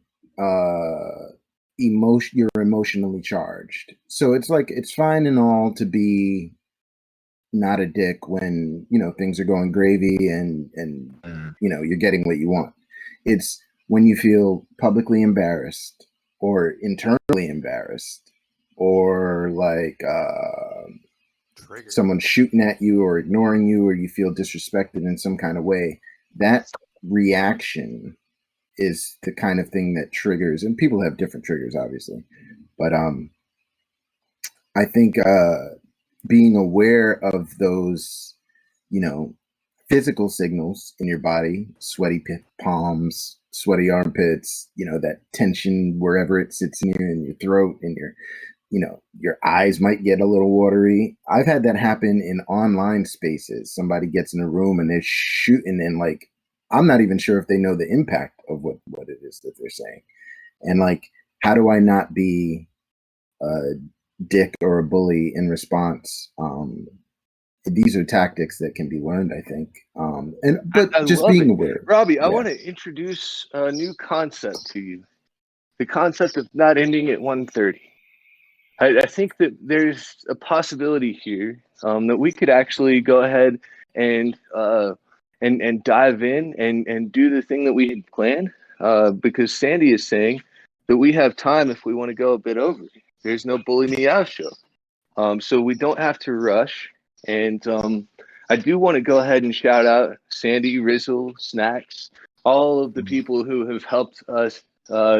you're emotionally charged. So it's like, it's fine and all to be not a dick when things are going gravy and you're getting what you want. It's when you feel publicly embarrassed or internally embarrassed, or like someone shooting at you or ignoring you, or you feel disrespected in some kind of way. That reaction is the kind of thing that triggers, and people have different triggers, obviously, but I think being aware of those, physical signals in your body, sweaty palms, sweaty armpits, that tension wherever it sits in your throat, and your eyes might get a little watery. I've had that happen in online spaces. Somebody gets in a room and they're shooting, and like, I'm not even sure if they know the impact of what it is that they're saying. And like, how do I not be a dick or a bully in response? These are tactics that can be learned, I think. But just being aware. Robbie, I want to introduce a new concept to you. The concept of not ending at 1:30. I think that there's a possibility here that we could actually go ahead and dive in and do the thing that we had planned, because Sandy is saying that we have time if we want to go a bit over. There's no bully me out show, so we don't have to rush. And I do want to go ahead and shout out Sandy, Rizzle, Snacks, all of the people who have helped us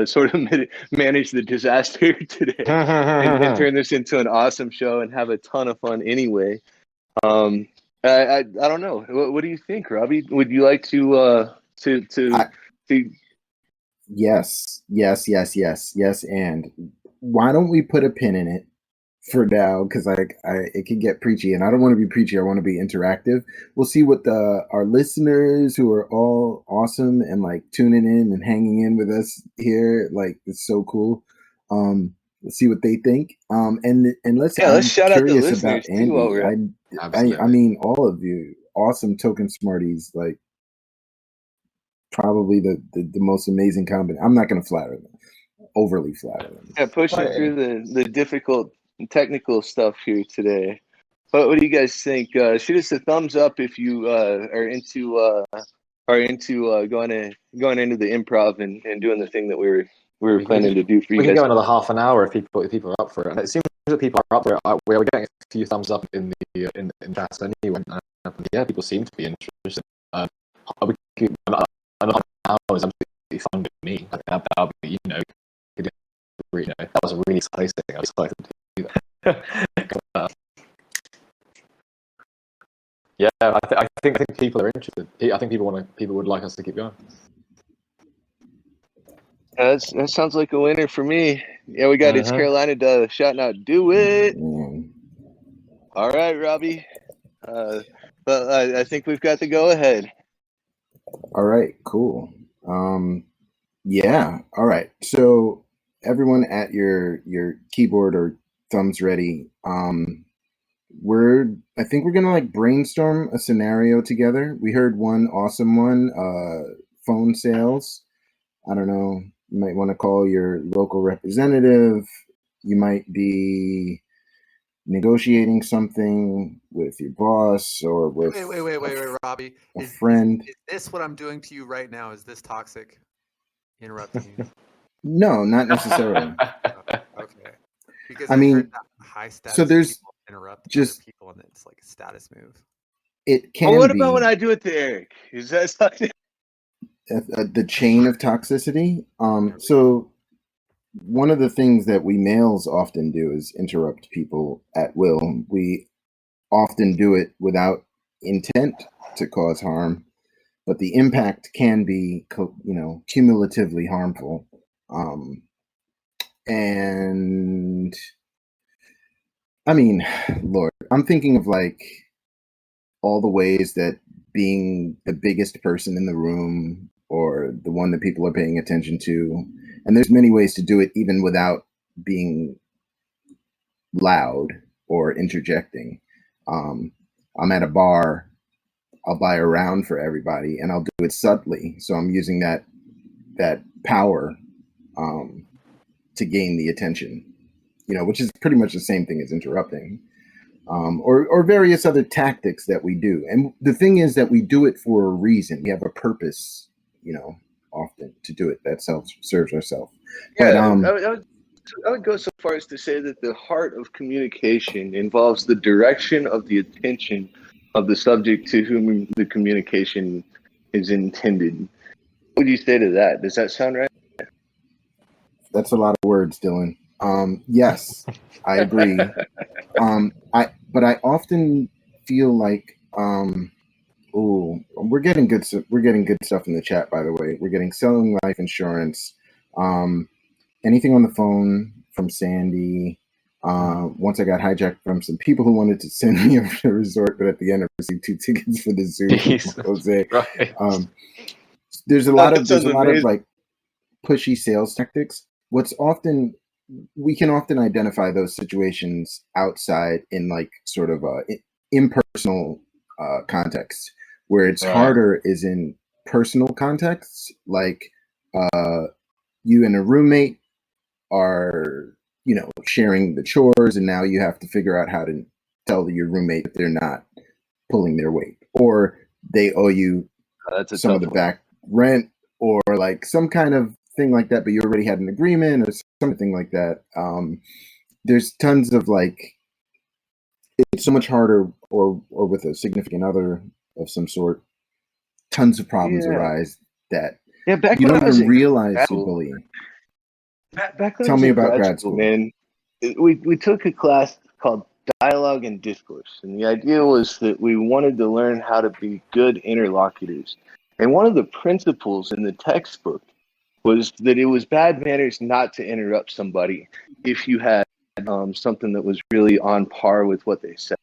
sort of manage the disaster today and turn this into an awesome show and have a ton of fun anyway. I don't know. What do you think, Robbie? Would you like to Yes, and why don't we put a pin in it for now? Because it can get preachy, and I don't want to be preachy. I want to be interactive. We'll see what our listeners, who are all awesome and like tuning in and hanging in with us here, like it's so cool. Let's see what they think. And let's shout out the curious about listeners too while we're Andy. I mean, all of you, awesome TokenSmarties, like probably the most amazing combination. I'm not going to flatter them, overly flatter them. Yeah, pushing through the difficult technical stuff here today. But what do you guys think? Shoot us a thumbs up if you are into going into the improv and doing the thing that we were planning to do for you We guys. can go another half an hour if people are up for it. And it seems that people are up for it. We're getting a few thumbs up in the in chat anyway. Yeah, people seem to be interested. We could, another hour is absolutely fun with me. That'll be, that was really exciting. I was excited to do that. Yeah, I think people are interested. I think people would like us to keep going. That sounds like a winner for me. Yeah, we got It's Carolina shouting out, do it. All right, Robbie. But I think we've got the go ahead. All right, cool. Yeah. All right. So everyone at your keyboard or thumbs ready. I think we're gonna like brainstorm a scenario together. We heard one awesome one, phone sales. I don't know. You might want to call your local representative. You might be negotiating something with your boss or with wait, Robbie. a friend. Is this what I'm doing to you right now? Is this toxic? Interrupting you? No, not necessarily. Okay. Because I mean, heard that high status so there's people interrupt just other people, and it's like a status move. It can. Well, what about when I do it to Eric? Is that something? The chain of toxicity. So one of the things that we males often do is interrupt people at will. We often do it without intent to cause harm, but the impact can be, cumulatively harmful. And I mean, Lord, I'm thinking of like all the ways that being the biggest person in the room or the one that people are paying attention to, and there's many ways to do it even without being loud or interjecting. I'm at a bar, I'll buy a round for everybody and I'll do it subtly. So I'm using that power to gain the attention, which is pretty much the same thing as interrupting. Or various other tactics that we do. And the thing is that we do it for a reason. We have a purpose, often to do it that serves ourselves. Yeah, but, I would go so far as to say that the heart of communication involves the direction of the attention of the subject to whom the communication is intended. What do you say to that? Does that sound right? That's a lot of words, Dylan. Yes, I agree. But I often feel like, we're getting good stuff in the chat, by the way. We're getting selling life insurance. Anything on the phone from Sandy. Once I got hijacked from some people who wanted to send me a resort, but at the end I received 2 tickets for the zoo from Jose. Right. There's a lot of like pushy sales tactics. We can often identify those situations outside in like sort of a impersonal context. Where it's harder is in personal contexts, like you and a roommate are, sharing the chores, and now you have to figure out how to tell your roommate that they're not pulling their weight, or they owe you some of the back rent, or like some kind of thing like that, but you already had an agreement or something like that. There's tons of it's so much harder, or with a significant other of some sort, tons of problems arise that back you when don't even realize you're bullying. Back when Tell me about grad school, man. We took a class called Dialogue and Discourse, and the idea was that we wanted to learn how to be good interlocutors. And one of the principles in the textbook was that it was bad manners not to interrupt somebody if you had something that was really on par with what they said.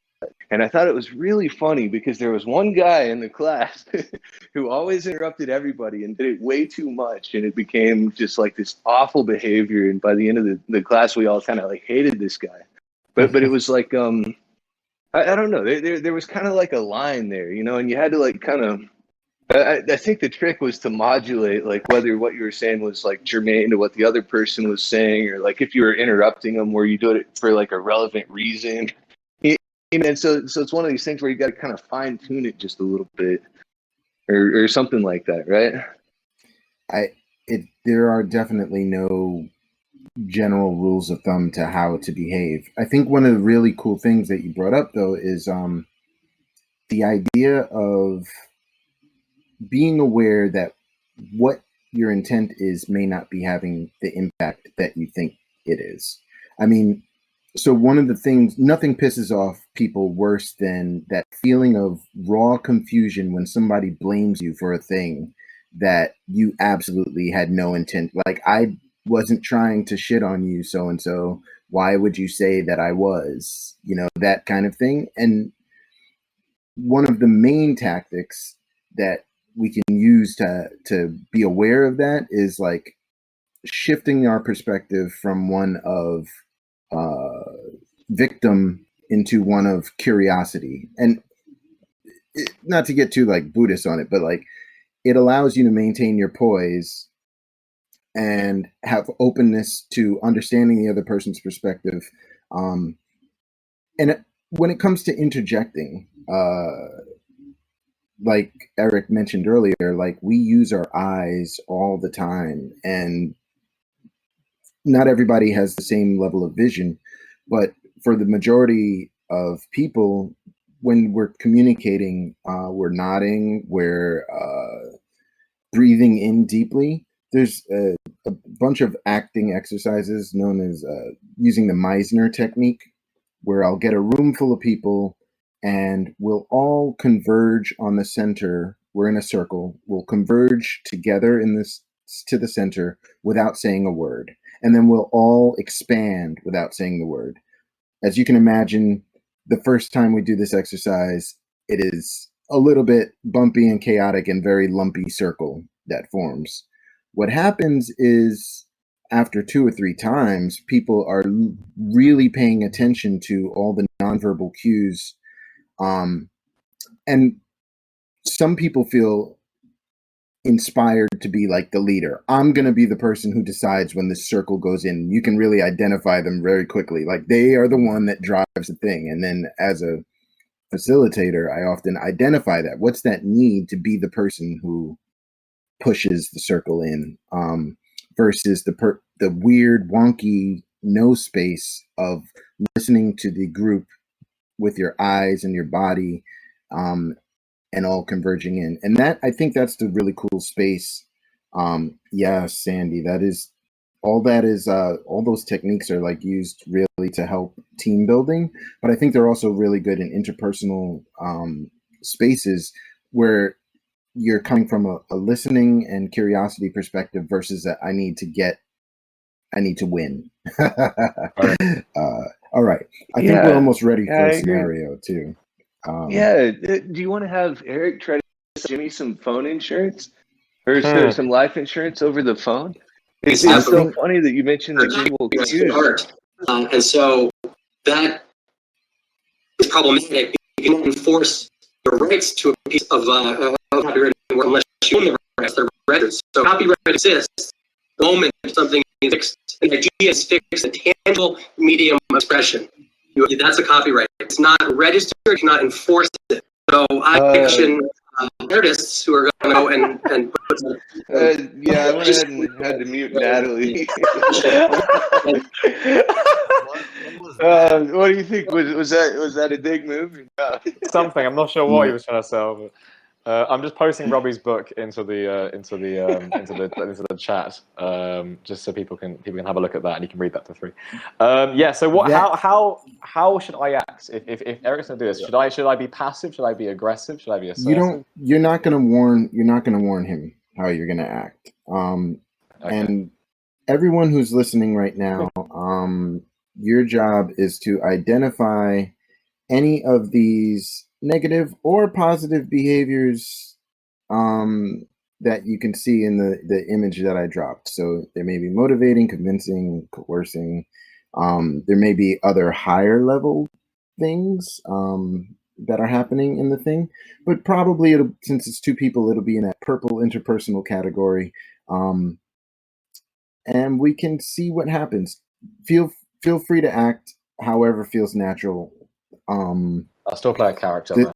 And I thought it was really funny because there was one guy in the class who always interrupted everybody and did it way too much. And it became just like this awful behavior. And by the end of the class, we all kind of hated this guy. But it was like, I don't know. There was kind of like a line there, and you had to I think the trick was to modulate whether what you were saying was germane to what the other person was saying, or if you were interrupting them, where you do it for a relevant reason. And so it's one of these things where you got to kind of fine tune it just a little bit, or something like that, right? There are definitely no general rules of thumb to how to behave. I think one of the really cool things that you brought up, though, is the idea of being aware that what your intent is may not be having the impact that you think it is. I mean, so one of the things, nothing pisses off people worse than that feeling of raw confusion when somebody blames you for a thing that you absolutely had no intent. I wasn't trying to shit on you, so-and-so. Why would you say that I was? That kind of thing. And one of the main tactics that we can use to be aware of that is shifting our perspective from one of victim into one of curiosity. And not to get too Buddhist on it, but it allows you to maintain your poise and have openness to understanding the other person's perspective. And when it comes to interjecting, like Eric mentioned earlier, we use our eyes all the time, and not everybody has the same level of vision, but for the majority of people, when we're communicating, we're nodding, we're breathing in deeply. There's a bunch of acting exercises known as using the Meisner technique, where I'll get a room full of people and we'll all converge on the center. We're in a circle. We'll converge together to the center without saying a word. And then we'll all expand without saying the word. As you can imagine, the first time we do this exercise, it is a little bit bumpy and chaotic and very lumpy circle that forms. What happens is, after 2 or 3 times, people are really paying attention to all the nonverbal cues. And some people feel inspired to be the leader. I'm going to be the person who decides when this circle goes in. You can really identify them very quickly. They are the one that drives the thing. And then as a facilitator, I often identify that. What's that need to be the person who pushes the circle in, versus the weird, wonky no space of listening to the group with your eyes and your body, and all converging in. And I think that's the really cool space. Yeah, Sandy, all those techniques are used really to help team building, but I think they're also really good in interpersonal spaces where you're coming from a listening and curiosity perspective versus I need to win. All right. I think we're almost ready for a scenario too. Do you want to have Eric try to sell Jimmy some phone insurance or some life insurance over the phone? It's so funny that you mentioned the visual cues. And so that is problematic. You can enforce your rights to a piece of copyright unless you own the rights. They're registered. So copyright exists the moment something is fixed an idea is fixed, a tangible medium of expression. That's a copyright. It's not registered, you cannot enforce it. So I question artists who are going to go and put yeah, I went ahead and had to mute Natalie. What do you think? Was that a dig move? Something. I'm not sure what he was trying to sell. But, I'm just posting Robbie's book into the chat, just so people can have a look at that and you can read that for free. Yeah. So what? Yeah. How should I act if Eric's gonna do this? Should I be passive? Should I be aggressive? Should I be assertive? You're not gonna warn him how you're gonna act. Okay. And everyone who's listening right now, your job is to identify any of these negative or positive behaviors that you can see in the image that I dropped. So there may be motivating, convincing, coercing. There may be other higher level things that are happening in the thing, but probably since it's two people, it'll be in that purple interpersonal category. And we can see what happens. Feel free to act however feels natural. I'll still play a character.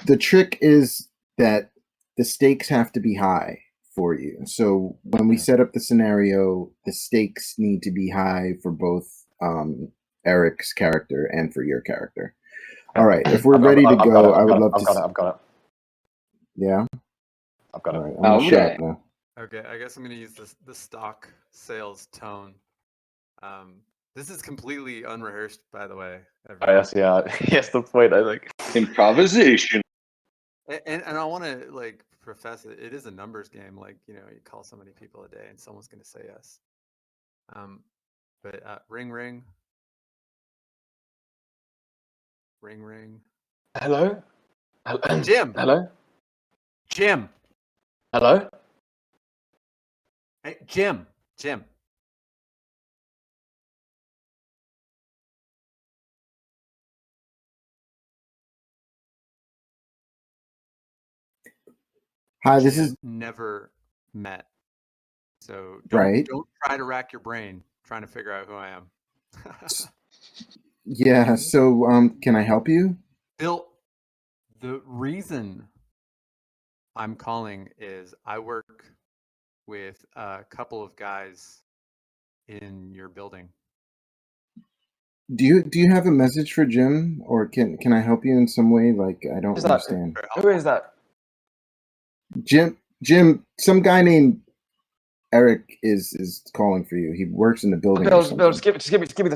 The trick is that the stakes have to be high for you. So when we set up the scenario, the stakes need to be high for both Eric's character and for your character. All right, if we're ready to go, I would love to. I've got it. Yeah, I've got it. All right, I'm gonna shut up now. Okay, I guess I'm gonna use the stock sales tone. This is completely unrehearsed, by the way. Yes, yeah, yes. The point, I think. Improvisation. And I want to like profess it. It is a numbers game. Like you call so many people a day, and someone's gonna say yes. But ring ring. Ring ring. Hello. Jim. Hello. Jim. Hello. Hey, Jim. Jim. Hi, this is never met. So right. Don't try to rack your brain trying to figure out who I am. Yeah. So, can I help you? Bill, the reason I'm calling is I work with a couple of guys in your building. Do you have a message for Jim, or can I help you in some way? Like I don't understand. Who is that? Jim, some guy named Eric is calling for you. He works in the building. Bill, just give me the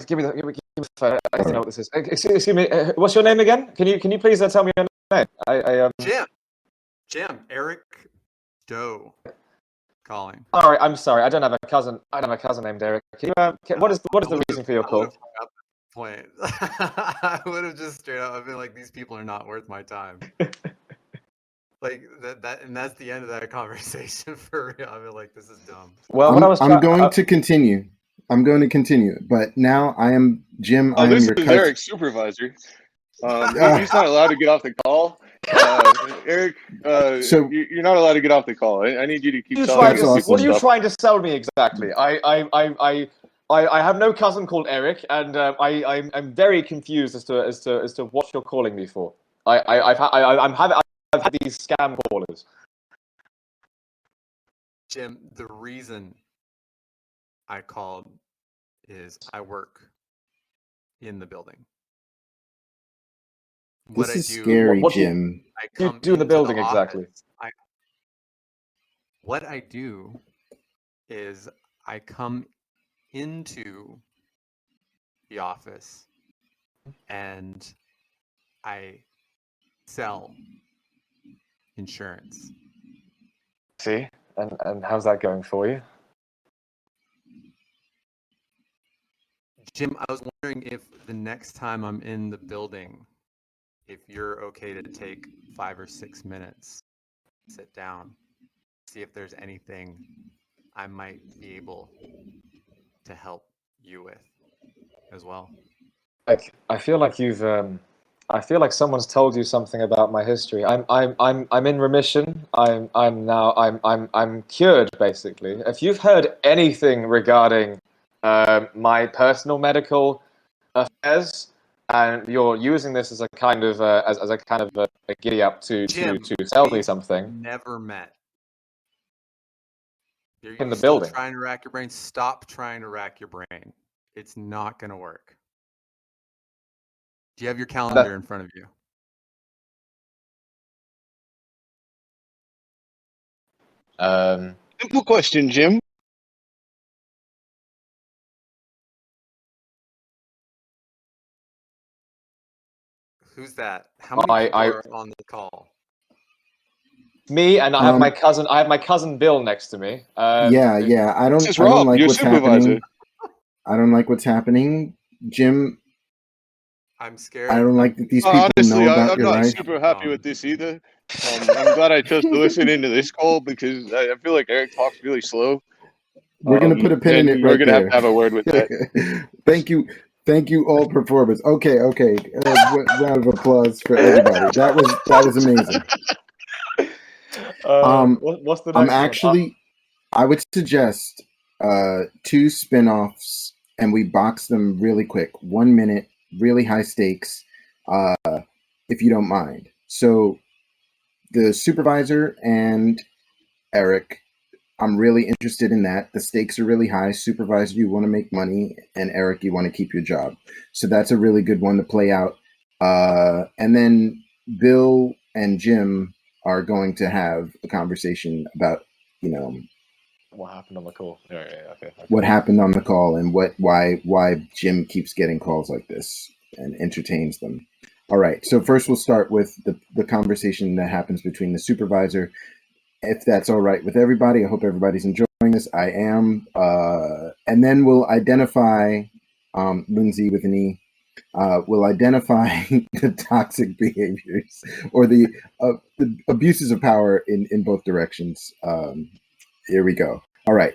phone. I don't know what this is. Excuse me. What's your name again? Can you please tell me your name? Jim, Eric Doe calling. All right, I'm sorry. I don't have a cousin. I don't have a cousin named Eric. What is the reason for your call? Point. I would have just straight up been like, these people are not worth my time. Like that, and that's the end of that conversation for real. I mean, like, this is dumb. Well, I'm going to continue. But now I am Jim. I am this your is cousin. Eric's supervisor. He's not allowed to get off the call. Eric, so you're not allowed to get off the call. I need you to keep telling me. What are you trying to sell me exactly? I have no cousin called Eric, and I'm very confused as to what you're calling me for. I've had these scam callers. Jim, the reason I called is I work in the building. This is scary, Jim. What do you do in the building exactly? What I do is I come into the office and I sell insurance. See? And how's that going for you? Jim, I was wondering if the next time I'm in the building, if you're okay to take 5 or 6 minutes, sit down, see if there's anything I might be able to help you with as well. Like, I feel like someone's told you something about my history. I'm in remission. I'm cured basically. If you've heard anything regarding my personal medical affairs, and you're using this as a kind of a giddy up to Jim, sell me we've something never met. in the still building. trying to rack your brain. Stop trying to rack your brain. It's not going to work. Do you have your calendar in front of you? Simple question, Jim. Who's that? How many people are on the call? Me, and I have my cousin. I have my cousin Bill next to me. Yeah. I don't like what's happening. I don't like what's happening, Jim. I'm scared. I don't like that these people honestly, know about I'm your not life. super happy with this either. I'm glad I chose to listen into this call because I feel like Eric talks really slow. We're gonna put a pin in it. We're right gonna there. have a word with that. Thank you, all performers. Okay. Round of applause for everybody. That was amazing. What's the next I'm actually, I would suggest 2 spin-offs, and we box them really quick, 1 minute, really high stakes, if you don't mind. So the supervisor and Eric, I'm really interested in that. The stakes are really high. Supervisor, you want to make money, and Eric, you want to keep your job. So that's a really good one to play out. And then Bill and Jim are going to have a conversation about, what happened on the call. Okay. What happened on the call and why Jim keeps getting calls like this and entertains them. All right. So first we'll start with the conversation that happens between the supervisor. If that's all right with everybody, I hope everybody's enjoying this. I am. And then we'll identify Lindsay with an E. Will identify the toxic behaviors or the abuses of power in both directions. Here we go. All right.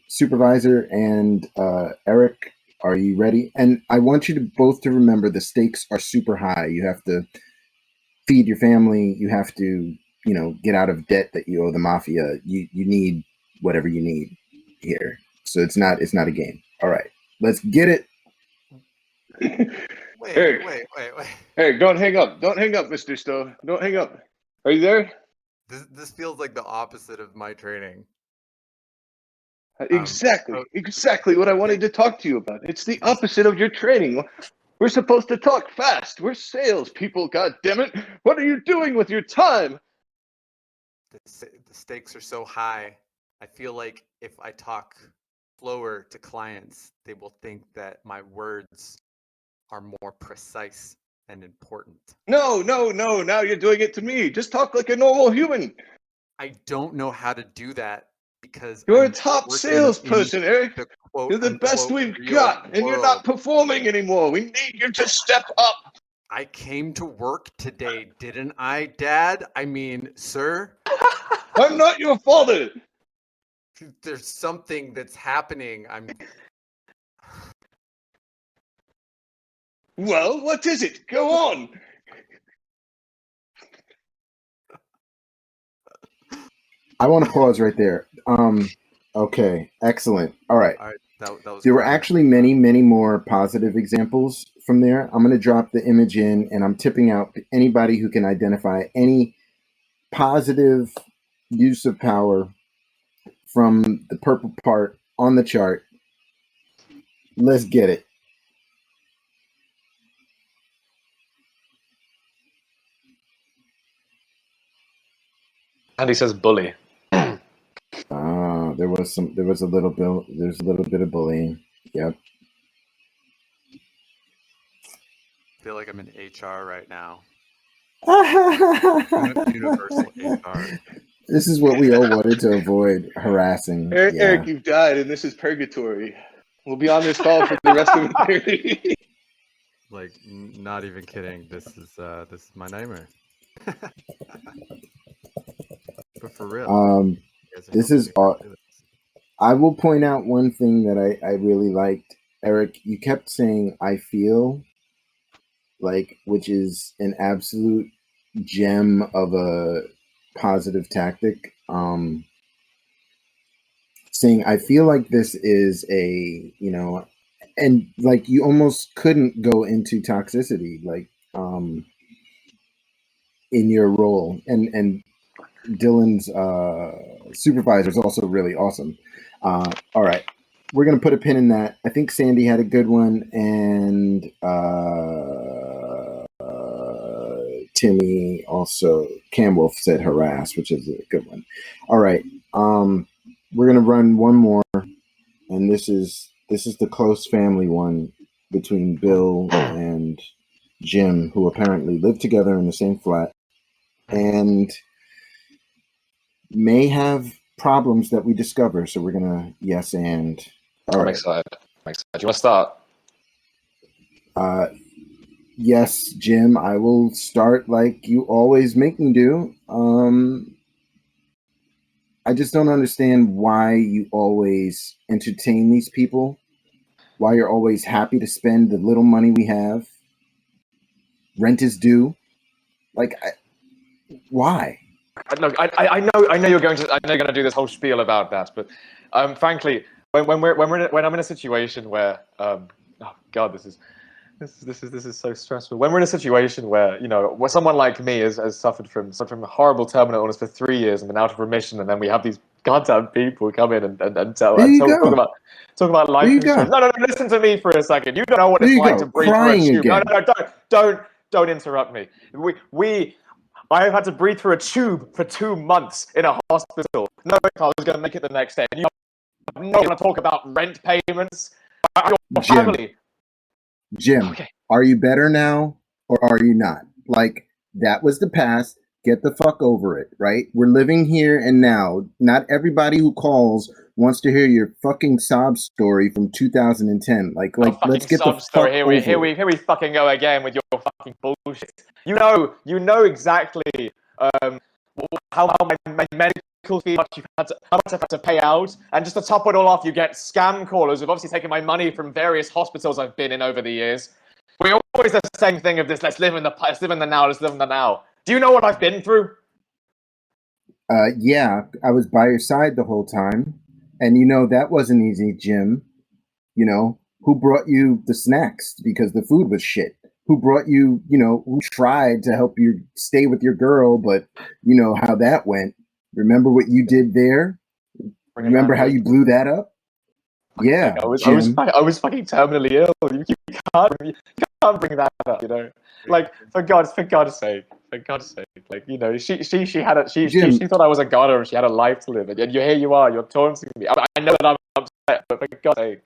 Supervisor and Eric, are you ready? And I want you to both to remember the stakes are super high. You have to feed your family. You have to, get out of debt that you owe the mafia. You need whatever you need here. So it's not a game. All right. Let's get it. Eric, Eric, don't hang up. Don't hang up, Mr. Stowe. Don't hang up. Are you there? This feels like the opposite of my training. Exactly what I wanted to talk to you about. It's the opposite of your training. We're supposed to talk fast. We're salespeople, goddammit. What are you doing with your time? The stakes are so high. I feel like if I talk slower to clients, they will think that my words are more precise and important. No. Now you're doing it to me. Just talk like a normal human. I don't know how to do that because you're a top salesperson, Eric. You're the best we've got, and you're not performing anymore. We need you to step up. I came to work today, didn't I, Dad? I mean, sir? I'm not your father. There's something that's happening. Well, what is it? Go on. I want to pause right there. Okay, excellent. All right. That was there were actually many, many more positive examples from there. I'm going to drop the image in, and I'm tipping out anybody who can identify any positive use of power from the purple part on the chart. Let's get it. Andy says bully. There's a little bit of bullying. Yep. I feel like I'm in HR right now. Universal HR. This is what we all wanted to avoid, harassing. Eric, you've died, and this is purgatory. We'll be on this call for the rest of eternity. Like, not even kidding. This is my nightmare. But for real. This is I will point out one thing that I really liked. Eric, you kept saying "I feel," which is an absolute gem of a positive tactic. saying, I feel like this is a, you know, and like you almost couldn't go into toxicity, like in your role. And Dylan's supervisor is also really awesome. All right. We're going to put a pin in that. I think Sandy had a good one, and Timmy also, Camwolf said harass, which is a good one. All right. We're going to run one more, and this is the close family one between Bill and Jim, who apparently live together in the same flat and may have problems that we discover. So we're going to yes and. I'm excited. Do you want to start? Yes, Jim, I will start like you always make me do. I just don't understand why you always entertain these people, why you're always happy to spend the little money we have. Rent is due. Like, why? Look, I know you're going to do this whole spiel about that, but frankly, when I'm in a situation where oh god, this is so stressful. When we're in a situation where, you know, where someone like me has suffered from a horrible terminal illness for 3 years and been out of remission, and then we have these goddamn people come in and talk about life insurance. No, listen to me for a second. You don't know what it's like to breathe through a tube. No, don't interrupt me. I have had to breathe through a tube for 2 months in a hospital, knowing I was going to make it the next day. And I'm not going to talk about rent payments. Your family. Jim, okay. Are you better now or are you not? Like, that was the past. Get the fuck over it, right? We're living here and now. Not everybody who calls wants to hear your fucking sob story from 2010. Like let's get the fuck over it. Here we fucking go again with your fucking bullshit. You know exactly how my medical fee, how much I've had to pay out, and just to top it all off, you get scam callers who've obviously taken my money from various hospitals I've been in over the years. We always the same thing of this: let's live in the now. Do you know what I've been through? Yeah, I was by your side the whole time, and you know that wasn't easy, Jim. You know, who brought you the snacks because the food was shit? Who brought you, you know, who tried to help you stay with your girl, but you know how that went. Remember what you did there? Remember how you blew that up? Yeah, I was fucking terminally ill. You can't bring that up, you know. Like for God's sake, like, you know, she thought I was a goner and she had a life to live, and here you are, you're taunting me. I know that I'm upset, but for God's sake,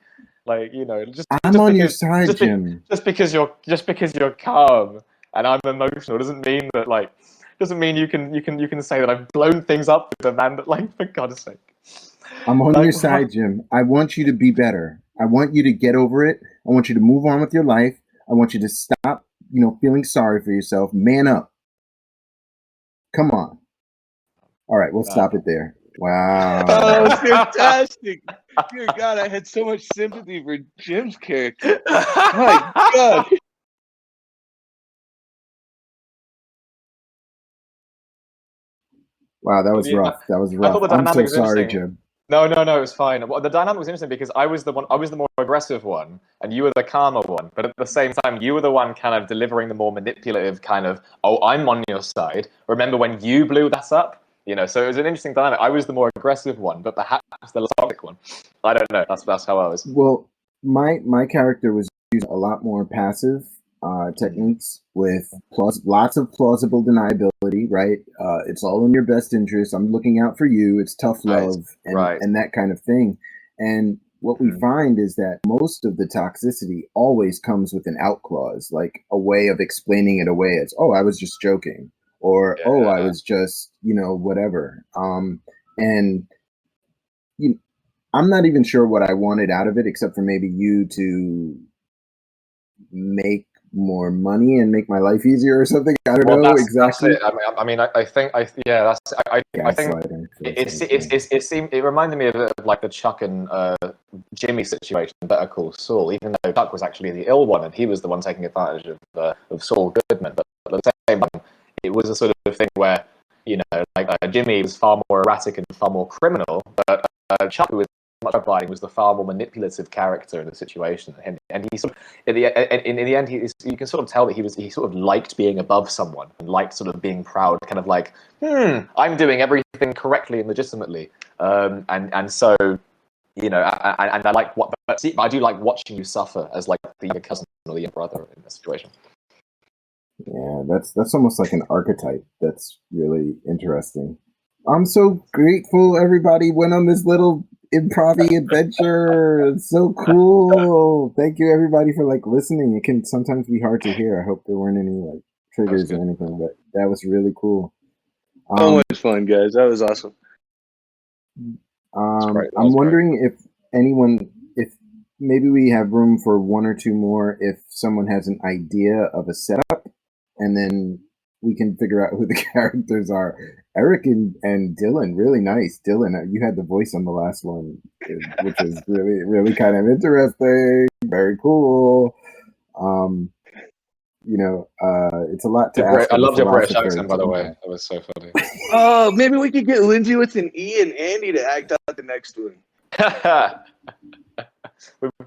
like, you know, I'm on your side, Jim. Just because you're calm and I'm emotional doesn't mean you can say that I've blown things up with a man. But like, for God's sake. I'm on your side, Jim. I want you to be better. I want you to get over it. I want you to move on with your life. I want you to stop, you know, feeling sorry for yourself. Man up. Come on. All right, we'll stop it there. Wow. Oh, fantastic. Dear God, I had so much sympathy for Jim's character. My God. Wow, that was rough. That was rough. I'm so sorry, Jim. No, it was fine. The dynamic was interesting because I was the more aggressive one, and you were the calmer one. But at the same time, you were the one kind of delivering the more manipulative kind of, oh, I'm on your side. Remember when you blew that up? You know, so it was an interesting dynamic. I was the more aggressive one, but perhaps the toxic one. I don't know. That's how I was. Well, my character was using a lot more passive techniques with lots of plausible deniability, right? It's all in your best interest. I'm looking out for you. It's tough love and that kind of thing. And what we find is that most of the toxicity always comes with an out clause, like a way of explaining it away as, oh, I was just joking, or I was just, you know, whatever. And I'm not even sure what I wanted out of it, except for maybe you to make more money and make my life easier or something. I don't know exactly. That's it. I think it reminded me of like the Chuck and Jimmy situation, Better Call Saul, even though Chuck was actually the ill one and he was the one taking advantage of Saul Goodman. But at the same time, it was a sort of thing where, you know, like Jimmy was far more erratic and far more criminal, but Chuck, who was Biden was the far more manipulative character in the situation, and he sort of in the end you can sort of tell that he sort of liked being above someone and liked sort of being proud, kind of like I'm doing everything correctly and legitimately, and so and I like but I do like watching you suffer as like the younger cousin or the younger brother in this situation. Yeah, that's almost like an archetype. That's really interesting. I'm so grateful everybody went on this little improv adventure. It's so cool. Thank you everybody for like listening. It can sometimes be hard to hear. I hope there weren't any like triggers or anything, but that was really cool. So much fun, guys. That was awesome. I'm wondering if maybe we have room for one or two more if someone has an idea of a setup, and then we can figure out who the characters are. Eric and Dylan, really nice. Dylan, you had the voice on the last one, which is really, really kind of interesting. Very cool. It's a lot to ask. I loved your British accent, by the way. That was so funny. Oh, maybe we could get Lindsay with an E and Andy to act out the next one.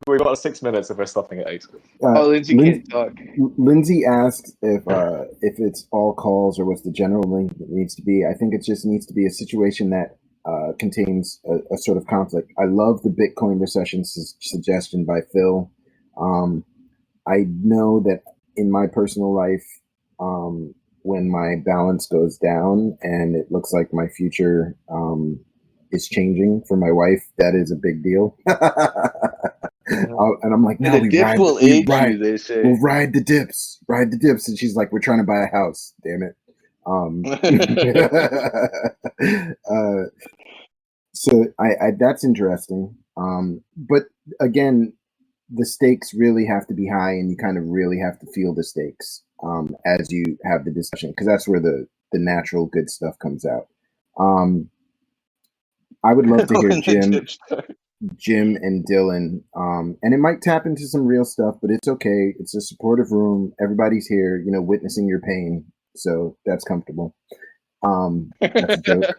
We've got 6 minutes if we're stopping at 8. Lindsay can't talk. Lindsay asks if it's all calls or what's the general length it needs to be. I think it just needs to be a situation that contains a sort of conflict. I love the Bitcoin recession suggestion by Phil. I know that in my personal life, when my balance goes down and it looks like my future is changing for my wife, that is a big deal. And I'm like, no, we'll ride the dips, and she's like, we're trying to buy a house, damn it. So I that's interesting. But again, the stakes really have to be high, and you kind of really have to feel the stakes as you have the discussion, because that's where the natural good stuff comes out. I would love to hear Jim and Dylan, and it might tap into some real stuff, but it's okay. It's a supportive room. Everybody's here, witnessing your pain, so that's comfortable. That's a joke.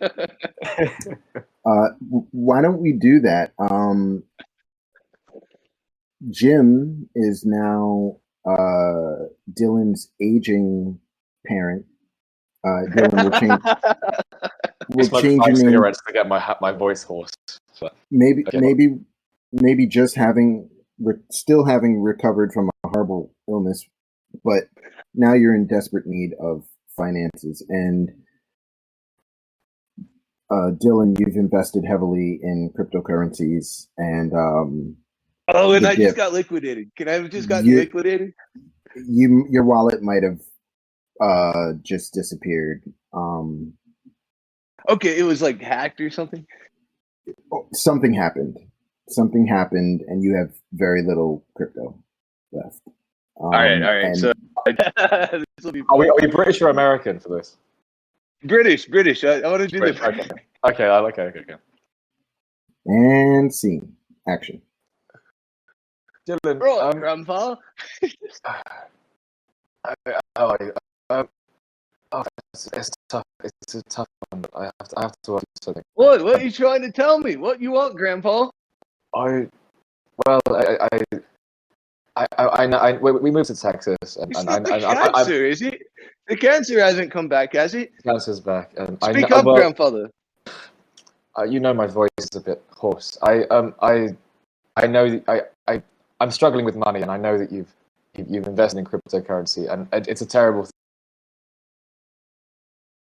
Why don't we do that? Jim is now Dylan's aging parent. Dylan, we'll change your name. Cigarettes to get my voice hoarse. So. Maybe just still having recovered from a horrible illness, but now you're in desperate need of finances. And Dylan, you've invested heavily in cryptocurrencies, and and I just got liquidated. Can I have just gotten liquidated? Your wallet might have just disappeared. Okay, it was like hacked or something. Something happened, and you have very little crypto left. All right. So, are we British or American for this? British. I want to do this. Okay. And scene, action. Dylan, Grandpa. It's tough. It's a tough one. I have to ask you something. What are you trying to tell me? What you want, Grandpa? We moved to Texas, and it's not the cancer, is it? The cancer hasn't come back, has it? The cancer's back. Speak up, grandfather. My voice is a bit hoarse. I know I'm struggling with money, and I know that you've invested in cryptocurrency, and it's a terrible thing.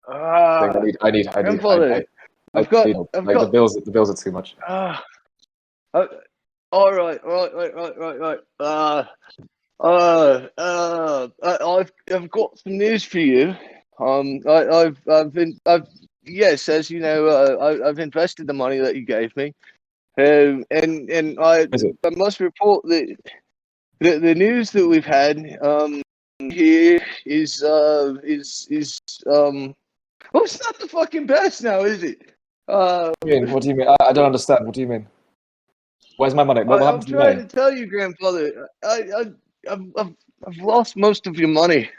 I need. The bills are too much. All right. I've got some news for you. As you know, I've invested the money that you gave me, and I must report that the news that we've had here is well, it's not the fucking best now, is it? What do you mean? I don't understand. What do you mean? Where's my money? What happened to trying to tell you, grandfather. I've lost most of your money.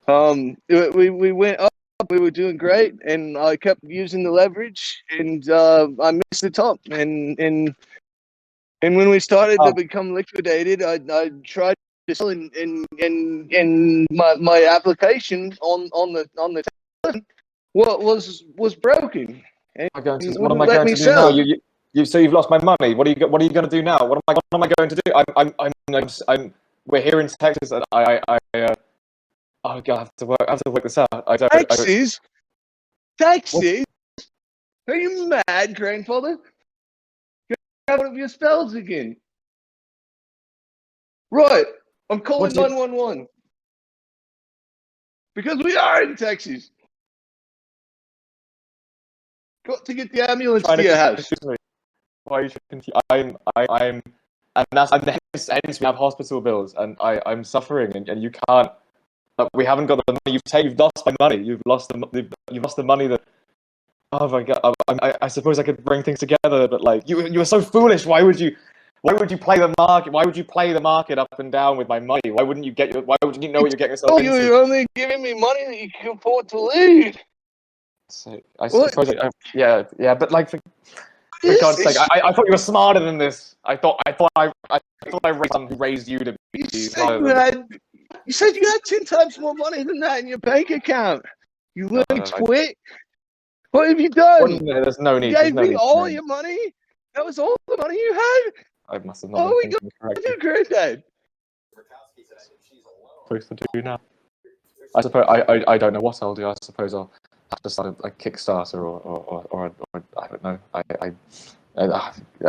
We went up. We were doing great, and I kept using the leverage, and I missed the top. And And when we started to Oh. become liquidated, I tried to sell in my application on the telephone. What was broken? And What am I it what am wouldn't I let going me to do now? sell. So you've lost my money. What are you going to do now? What am I going to do? We're here in Texas, and oh god, I have to work this out. Taxes? Taxes? Are you mad, grandfather? Get out of your spells again. Right, I'm calling 911 because we are in Texas. Got to get the ambulance to your house. Why are you confused? And hence we have hospital bills, and I'm suffering, and you can't. We haven't got the money. You've lost my money. You've lost the money that. Oh my god! I suppose I could bring things together, but like you were so foolish. Why would you play the market? Why would you play the market up and down with my money? Why wouldn't you Why would you know what you're getting yourself into? You're only giving me money that you can afford to lose. So I suppose, yeah, but like for God's sake, I thought you were smarter than this. I thought I raised someone who raised you to be smarter than this. You said you had 10 times more money than that in your bank account. You little twit. What have you done? There's no need. You gave me all your money? That was all the money you had? I must have not been thinking correctly. What are you, Granddad? Supposed to do now. I suppose I don't know what I'll do. I suppose I'll have to start a Kickstarter or I don't know.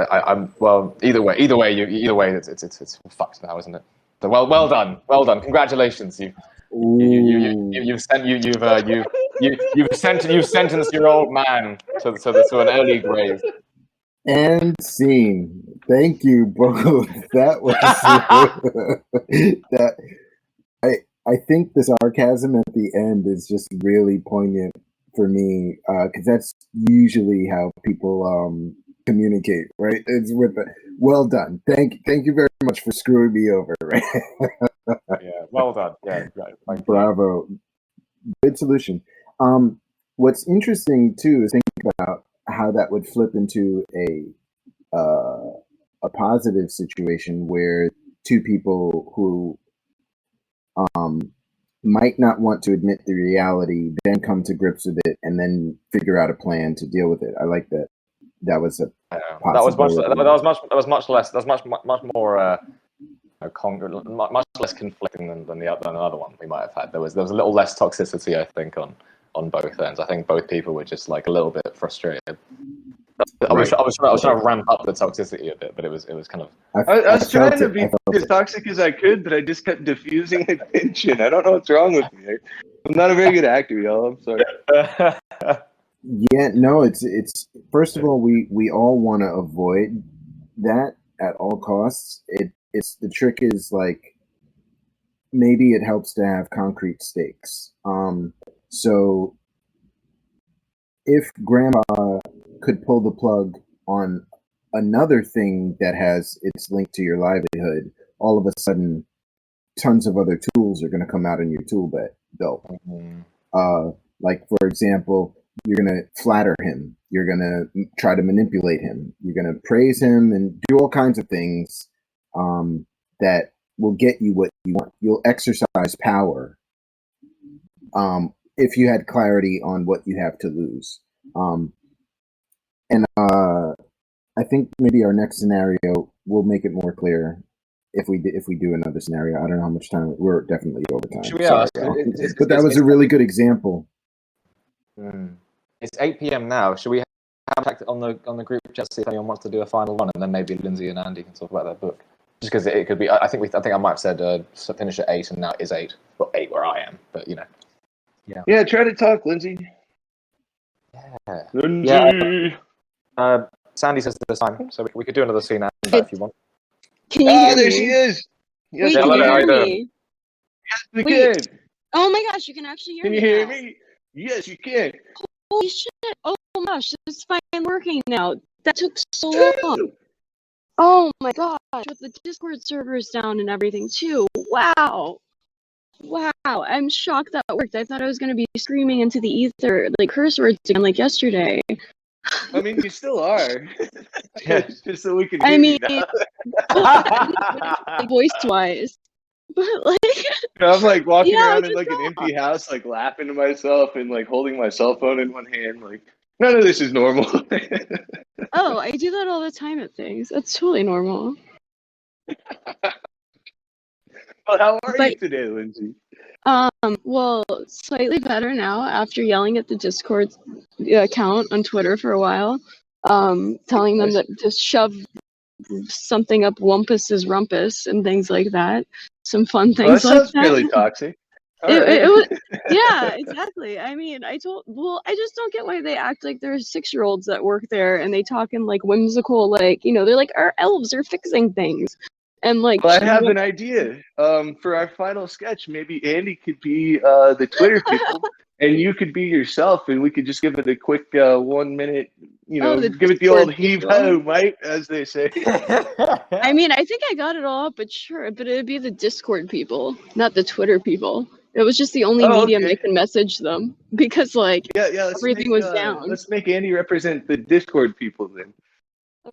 I'm well. Either way, it's fucked now, isn't it? So well done. Congratulations, you've sentenced your old man to an early grave. And scene. Thank you both. That was that. I think the sarcasm at the end is just really poignant for me, because that's usually how people communicate, right? It's with the well done. Thank you very much for screwing me over, right? Yeah, well done. Yeah, right. Bravo. Good solution. What's interesting too is think about how that would flip into a positive situation where two people who might not want to admit the reality, then come to grips with it, and then figure out a plan to deal with it. I like that. That was a possibility. That was much less more much less conflicting than the other one we might have had. There was a little less toxicity, I think, on both ends. I think both people were just like a little bit frustrated. I was trying to ramp up the toxicity a bit, but it was kind of. I was trying to be as toxic as I could, but I just kept diffusing the tension. I don't know what's wrong with me. I'm not a very good actor, y'all. I'm sorry. Yeah, no, it's first of all, we all want to avoid that at all costs. It's the trick is like maybe it helps to have concrete stakes. So if grandma could pull the plug on another thing that has its link to your livelihood, all of a sudden tons of other tools are going to come out in your tool belt. Like for example, you're going to flatter him, you're going to try to manipulate him, you're going to praise him and do all kinds of things that will get you what you want. You'll exercise power if you had clarity on what you have to lose. And I think maybe our next scenario will make it more clear if we do another scenario. I don't know how much time we're definitely over time. But that was a really good example. It's 8 p.m. now. Should we have on the group chat see if anyone wants to do a final one, and then maybe Lindsay and Andy can talk about their book. Just because it could be. I think I might have said finish at 8, and now it is 8. Well, 8 where I am, but you know. Yeah. Yeah. Try to talk, Lindsay. Yeah. Lindsay. Yeah. Sandy says this time, so we could do another scene if you want. Can you hear there me? she is. Wait, Yes, can you hear me? Yes, we Wait. can. Oh my gosh, you can actually hear Can me. you hear now. me? Yes, you can. Holy shit! Oh my gosh, this is finally working now. That took so long. Oh my gosh, with the Discord servers down and everything too. Wow. I'm shocked that worked. I thought I was gonna be screaming into the ether like curse words again like yesterday. I mean, you still are. Yeah. Just so we can I hear mean, you now. voice-wise, but like, I'm like walking yeah, I around in just like an saw. empty house, like laughing to myself and like holding my cell phone in one hand. Like, none of this is normal. Oh, I do that all the time at things. That's totally normal. Well, how are But you today, Lindsay? well, slightly better now after yelling at the Discord account on Twitter for a while, telling them that just shove something up Wumpus's rumpus and things like that. Some fun Well, that things like sounds that. fairly toxic. All It was, right. yeah, exactly. I mean, I just don't get why they act like they're 6-year-olds that work there and they talk in like whimsical, like, they're like, our elves are fixing things. And like, Well, I have an idea. For our final sketch, maybe Andy could be the Twitter people, and you could be yourself, and we could just give it a quick 1 minute, the give it the old Discord heave people. ho, mate, as they say. I mean, I think I got it all up, but sure, but it'd be the Discord people, not the Twitter people. It was just the only Oh, medium I okay. can message them because like Yeah. everything was down. Let's make Andy represent the Discord people then.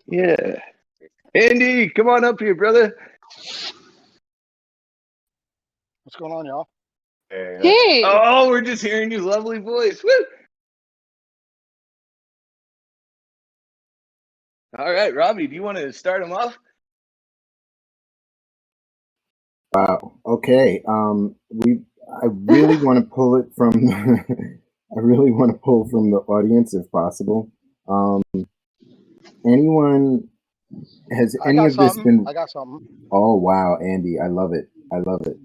Yeah. Andy, come on up here, brother. What's going on, y'all? Hey, Oh, we're just hearing your lovely voice. Woo! All right, Robbie, do you want to start him off? Okay. I really want to pull it from. I really want to pull from the audience if possible. Anyone has I any got of this something. been? I got something. Oh wow, Andy, I love it. I love it.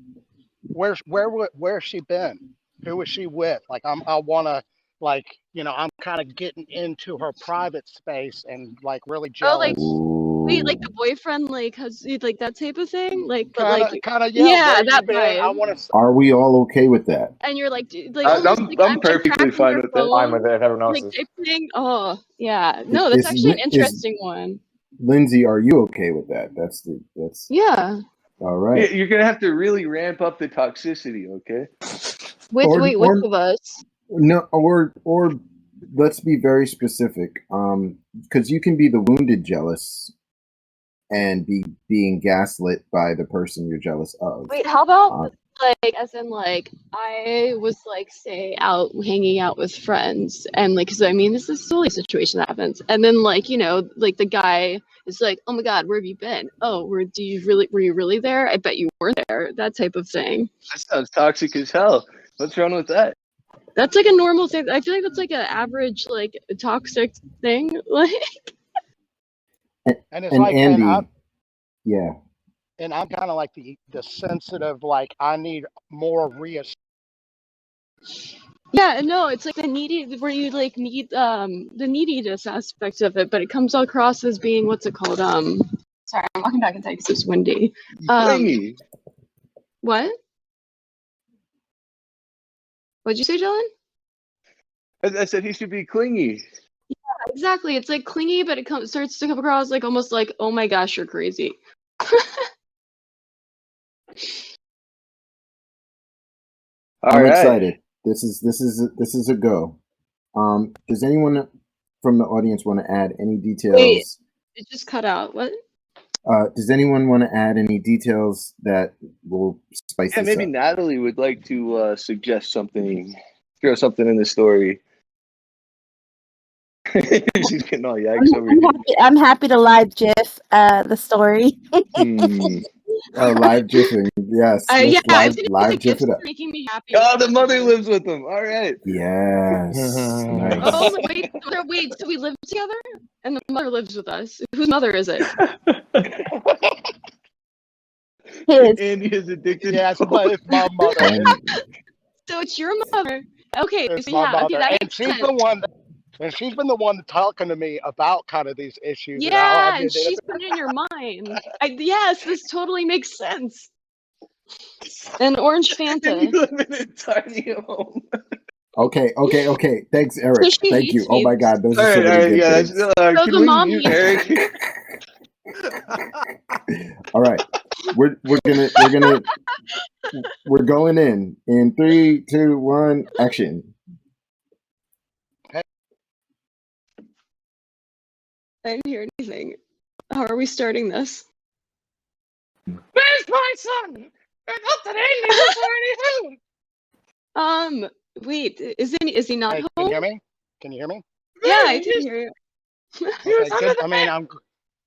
Where's she been? Who was she with? Like I wanna like, I'm kind of getting into her private space and like really oh, like jealous. wait, like the boyfriend, like has like that type of thing, like, but Kind like, of yeah. yeah, Where you that been? I vibe. want to. Are we all okay with that? And you're like, like almost like I'm I'm perfectly tracking fine your with that. I'm phone, with it if everyone else like is. type thing. Oh, yeah. No, that's actually an interesting one. Lindsay, are you okay with that? That's Yeah. all right. You're gonna have to really ramp up the toxicity, okay? Which of us? No, or let's be very specific. Because you can be the wounded jealous and being gaslit by the person you're jealous of. Wait, how about like, as in like, I was like, say, out hanging out with friends, and like, because I mean, this is totally a situation that happens, and then like, like the guy is like, oh my God, where have you been? Oh, were you really there? I bet you were there. That type of thing. That sounds toxic as hell. What's wrong with that? That's like a normal thing. I feel like that's like an average, like, toxic thing. Like, And it's and like, Andy, yeah. and I'm kind of like the sensitive, like I need more reassurance. yeah, no, it's like the needy, where you like need the neediness aspect of it, but it comes across as being, what's it called? Sorry, I'm walking back inside because it's windy. Clingy. What? What'd you say, Dylan? I said he should be clingy. Yeah, exactly. It's like clingy, but it starts to come across like almost like, oh my gosh, you're crazy. I'm excited. This is a go. Does anyone from the audience want to add any details? Wait, it just cut out. What? Does anyone want to add any details that will spice this Maybe up? Natalie would like to suggest something, throw something in the story. She's getting all yikes over here. I'm happy to live GIF the story. Oh, live GIFing, yes. Yeah, live GIF it up. Making me happy. Oh, the mother lives with them. All right. Yes. Nice. Oh wait, so we live together, and the mother lives with us. Whose mother is it? His. Andy is addicted. Yeah, it's my mother. So it's your mother. Okay, It's so my yeah, mother. okay, that And makes she's sense. the one. And she's been the one talking to me about kind of these issues. Yeah, and she's been in your mind. Yes, this totally makes sense. An orange Fanta. You live in a tiny home. Okay. Thanks, Eric. So Thank you. hates Oh me. my God, those are so many good things. So Can the we mom mute hates Eric? All right, we're going in 3, 2, 1, action. I didn't hear anything. How are we starting this? Where's my son? I thought that Andy was already home. Wait, is he not Hey, home? can you hear me? Can you hear me? Yeah, I can hear you. Okay, good. I mean,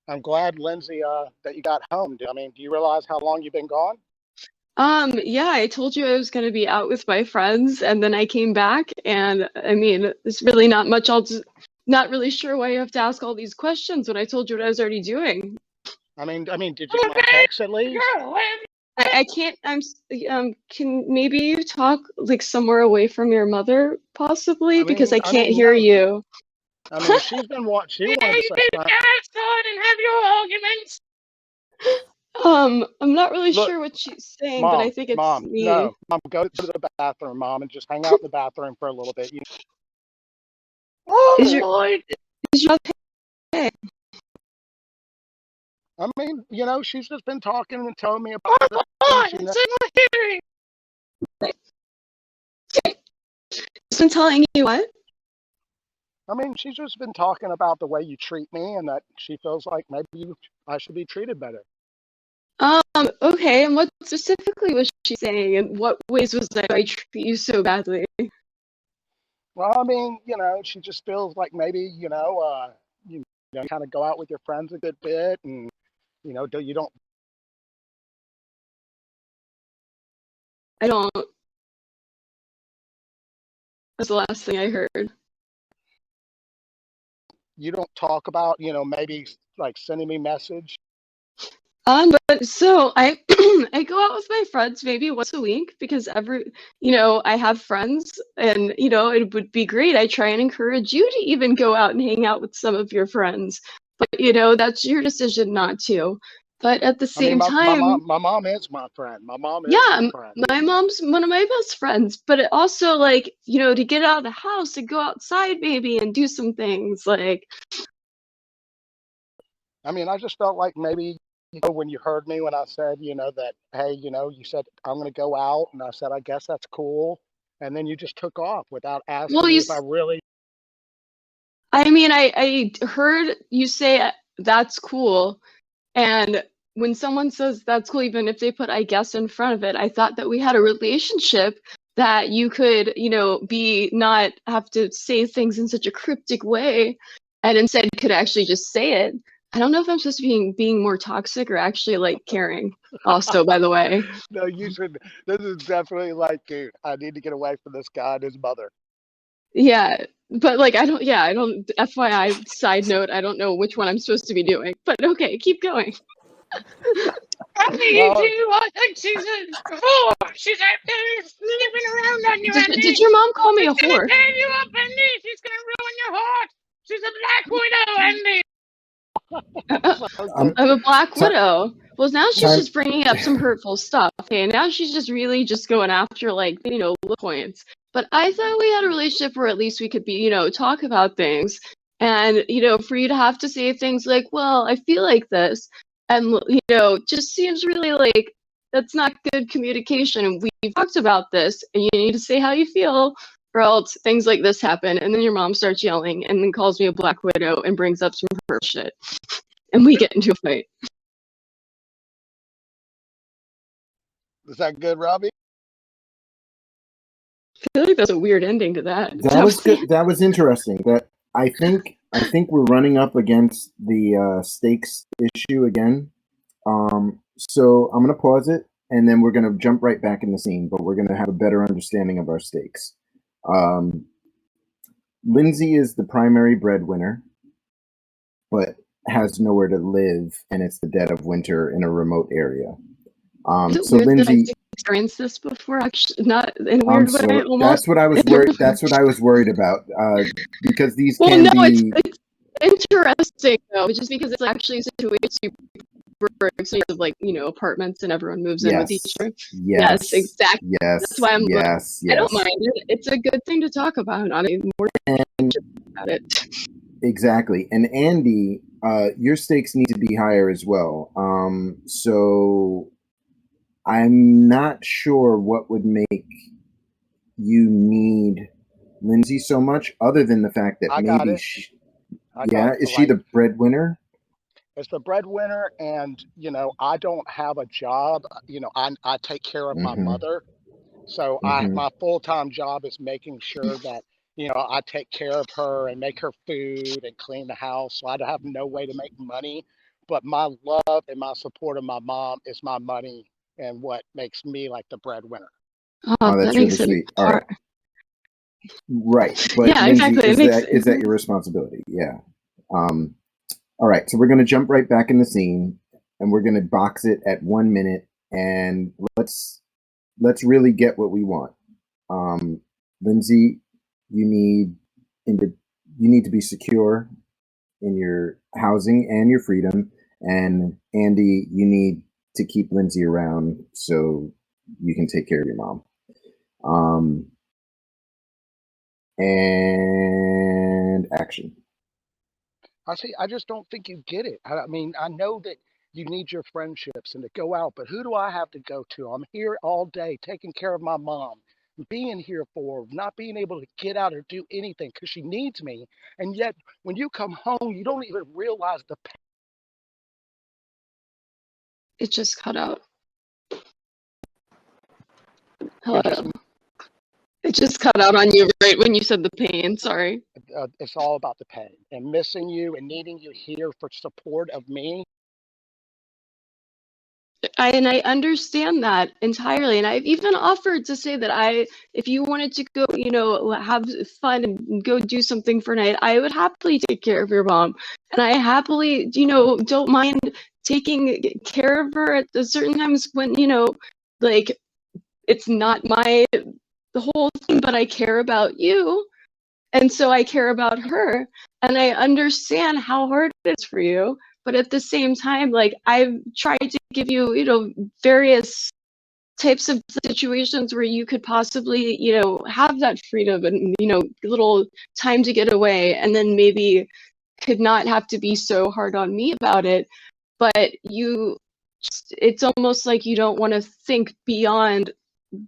I'm glad, Lindsay, that you got home. I mean, do you realize how long you've been gone? Yeah, I told you I was gonna be out with my friends, and then I came back, and I mean, there's really not much else. Not really sure why you have to ask all these questions when I told you what I was already doing. I mean, did you get my text at least? I can't. Can maybe you talk like somewhere away from your mother, possibly, because I can't hear you. I mean, she's been she wanted to say something. And have your arguments. I'm not really Look, sure what she's saying, Mom, but I think it's Mom, me. no, Mom, go to the bathroom, Mom, and just hang out in the bathroom for a little bit. Is your okay? I mean, you know, she's just been talking and telling me about the things She's been telling you what? I mean, she's just been talking about the way you treat me and that she feels like maybe I should be treated better. Okay, and what specifically was she saying, and what ways was I treat you so badly? Well, I mean, you know, she just feels like maybe, you kind of go out with your friends a good bit, and you don't. I don't. That's the last thing I heard. You don't talk about, maybe like sending me message. But so I I go out with my friends maybe once a week because I have friends, and it would be great. I try and encourage you to even go out and hang out with some of your friends, but that's your decision not to. But at the same time, my mom is my friend. My mom is yeah, my friend. my mom's one of my best friends. But it also, like, to get out of the house and go outside maybe and do some things like. I mean, I just felt like maybe, when you heard me when I said, that, hey, you said I'm going to go out, and I said, I guess that's cool. And then you just took off without asking me if I really. I mean, I heard you say that's cool. And when someone says that's cool, even if they put I guess in front of it, I thought that we had a relationship that you could, be not have to say things in such a cryptic way, and instead could actually just say it. I don't know if I'm supposed to be being more toxic or actually like caring. Also, by the way. No, you should. This is definitely like, dude, I need to get away from this guy and his mother. Yeah, but like I don't. FYI, side note, I don't know which one I'm supposed to be doing. But okay, keep going. I think she's a whore. She's out there sniffing around on you, Andy. Did your mom call me a whore? She's gonna tear you up, Andy. She's gonna ruin your heart. She's a black widow, Andy. I'm a black widow. Well, now she's just bringing up some hurtful stuff. Okay, now she's just really just going after look points. But I thought we had a relationship where at least we could be, talk about things, and for you to have to say things like, "Well, I feel like this," and just seems really like that's not good communication. And we've talked about this, and you need to say how you feel, or else things like this happen, and then your mom starts yelling, and then calls me a black widow and brings up some her shit, and we get into a fight. Is that good, Robbie? I feel like that's a weird ending to that. That was good. That was interesting. That I think we're running up against the stakes issue again. So I'm gonna pause it, and then we're gonna jump right back in the scene. But we're gonna have a better understanding of our stakes. Lindsay is the primary breadwinner, but has nowhere to live, and it's the dead of winter in a remote area. So Lindsay, I've experienced this before, actually, not in a weird way. Almost. That's what I was worried. That's what I was worried about, because these can be. It's interesting though, just because it's actually a situation where apartments and everyone moves in with each other. Yes, exactly. Yes, that's why I'm. Yes. I don't mind it. It's a good thing to talk about. Not even more about it. Exactly, and Andy, your stakes need to be higher as well. So I'm not sure what would make you need Lindsay so much, other than the fact that maybe she. Yeah, is she the breadwinner? It's the breadwinner, and I don't have a job. I take care of my mother, so my full-time job is making sure that I take care of her and make her food and clean the house. So I have no way to make money, but my love and my support of my mom is my money and what makes me like the breadwinner. Oh, that's really sweet. All right. Right, but Yeah, Lindsay, exactly. is that your responsibility? Yeah. All right, so we're going to jump right back in the scene, and we're going to box it at 1 minute, and let's really get what we want. Lindsay, you need to be secure in your housing and your freedom, and Andy, you need to keep Lindsay around so you can take care of your mom. And action. I just don't think you get it. I mean, I know that you need your friendships and to go out, but who do I have to go to? I'm here all day taking care of my mom, being here for her, not being able to get out or do anything because she needs me. And yet, when you come home, you don't even realize the pain. It just cut out. Hello. It just cut out on you right when you said the pain. Sorry. It's all about the pain and missing you and needing you here for support of me. I understand that entirely, and I've even offered to say that if you wanted to go, have fun and go do something for a night, I would happily take care of your mom, and I happily, don't mind taking care of her at certain times when, like, it's not the whole thing, but I care about you, and so I care about her, and I understand how hard it is for you. But at the same time, like, I've tried to give you, various types of situations where you could possibly, have that freedom and, little time to get away, and then maybe could not have to be so hard on me about it. But it's almost like you don't want to think beyond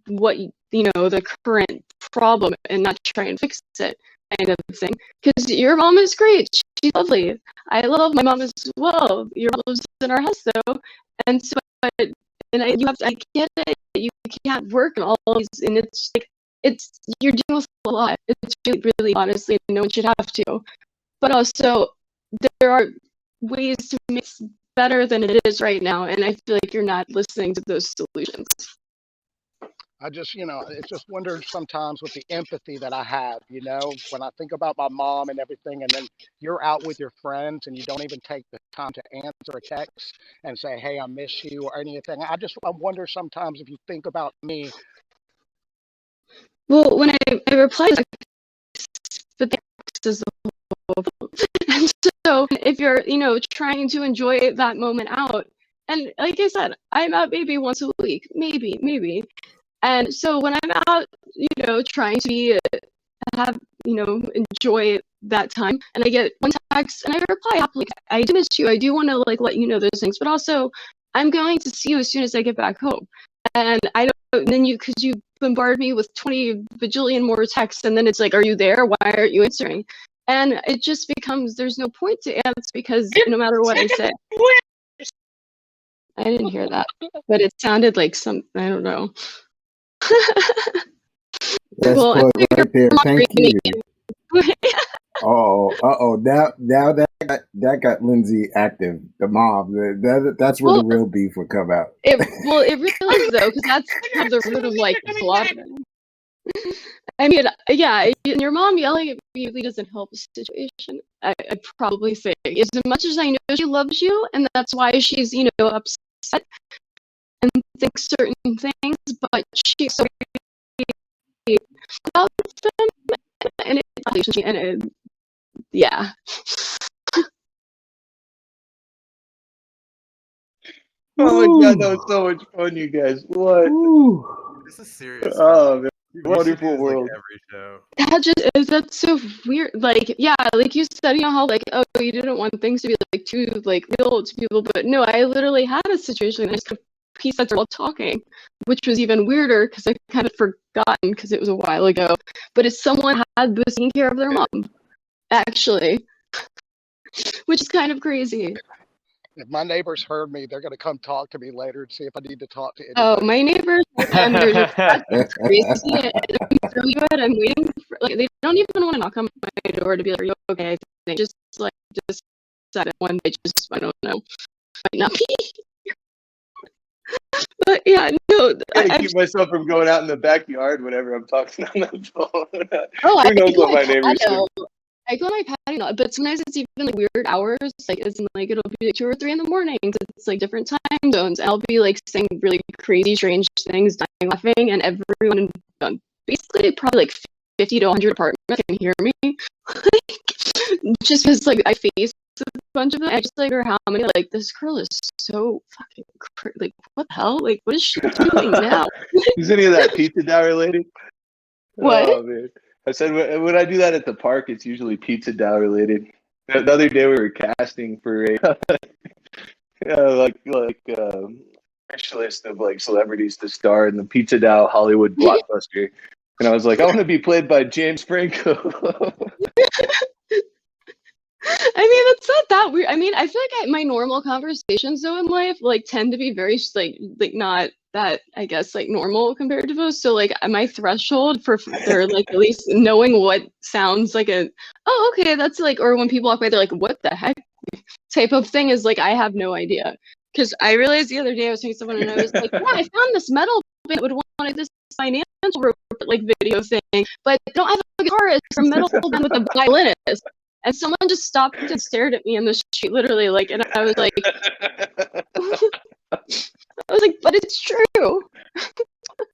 what, the current problem and not try and fix it, kind of thing. Because your mom is great. She's lovely. I love my mom as well. Your mom lives in our house, though, and so, I get it. You can't work and all these, and it's like you're dealing with a lot. It's really, really, honestly, no one should have to. But also, there are ways to make it better than it is right now, and I feel like you're not listening to those solutions. I just, it's just wondering sometimes with the empathy that I have, when I think about my mom and everything, and then you're out with your friends and you don't even take the time to answer a text and say, hey, I miss you or anything. I wonder sometimes if you think about me. Well, when I reply, but the text is the whole phone. And so if you're, trying to enjoy that moment out, and like I said, I'm out maybe once a week, maybe. And so when I'm out, trying to enjoy that time, and I get one text and I reply happily, I do miss you. I do want to let you know those things, but also I'm going to see you as soon as I get back home. And because you bombard me with 20 bajillion more texts, and then it's like, are you there? Why aren't you answering? And it just becomes, there's no point to answer because no matter what I say. I didn't hear that, but it sounded like I don't know. That's well, right there. Thank you. Now that got Lindsay active. The mom. That's where the real beef would come out. It really is though, because that's the root of a lot of it. I mean, yeah, your mom yelling at me really doesn't help the situation. I'd probably say, as much as I know she loves you, and that's why she's upset and thinks certain things, but she's so about them, and yeah. Oh my god, that was so much fun, you guys. What? This is serious. Oh man, We wonderful should do this, world. every show. That's so weird. Yeah, like you said, how you didn't want things to be too real to people, but no, I literally had a situation and I just pieced that while talking, which was even weirder because I kind of forgotten because it was a while ago. But if someone was taking care of their mom, actually. which is kind of crazy. If my neighbors heard me, they're going to come talk to me later and see if I need to talk to anybody. Oh, my neighbors have done their just that's crazy. And I'm really good. I'm waiting for, like, they don't even want to knock on my door to be like, "Are you okay?" They just like decided one day, just I don't know, might not be. But yeah, no. I gotta keep myself from going out in the backyard whenever I'm talking on the phone. Oh, Who knows what my neighbors do? I go on my patio, but sometimes it's even like weird hours. Like it's like it'll be like 2 or 3 in the morning. It's like different time zones. And I'll be like saying really crazy, strange things, dying laughing, and everyone, basically probably like 50 to 100 apartments can hear me. Just because like I face a bunch of them, I just like or how many like this girl is so fucking like what the hell? Like what is she doing now? Is any of that pizza dough related? What? Oh, man. I said when I do that at the park, it's usually pizza dough related. The other day we were casting for a wish list of like celebrities to star in the pizza dough Hollywood blockbuster, and I was like, I want to be played by James Franco. I mean, it's not that weird. I mean, I feel like my normal conversations though in life like tend to be very like not that I guess like normal compared to those. So like my threshold for like at least knowing what sounds like a okay that's like or when people walk by they're like what the heck type of thing is like I have no idea. Because I realized the other day I was talking to someone and I was like, yeah, I found this metal band would want this financial report like video thing, but they don't have a guitarist or metal band with a violinist. And someone just stopped and stared at me in the street, literally, like, and I was like, but it's true.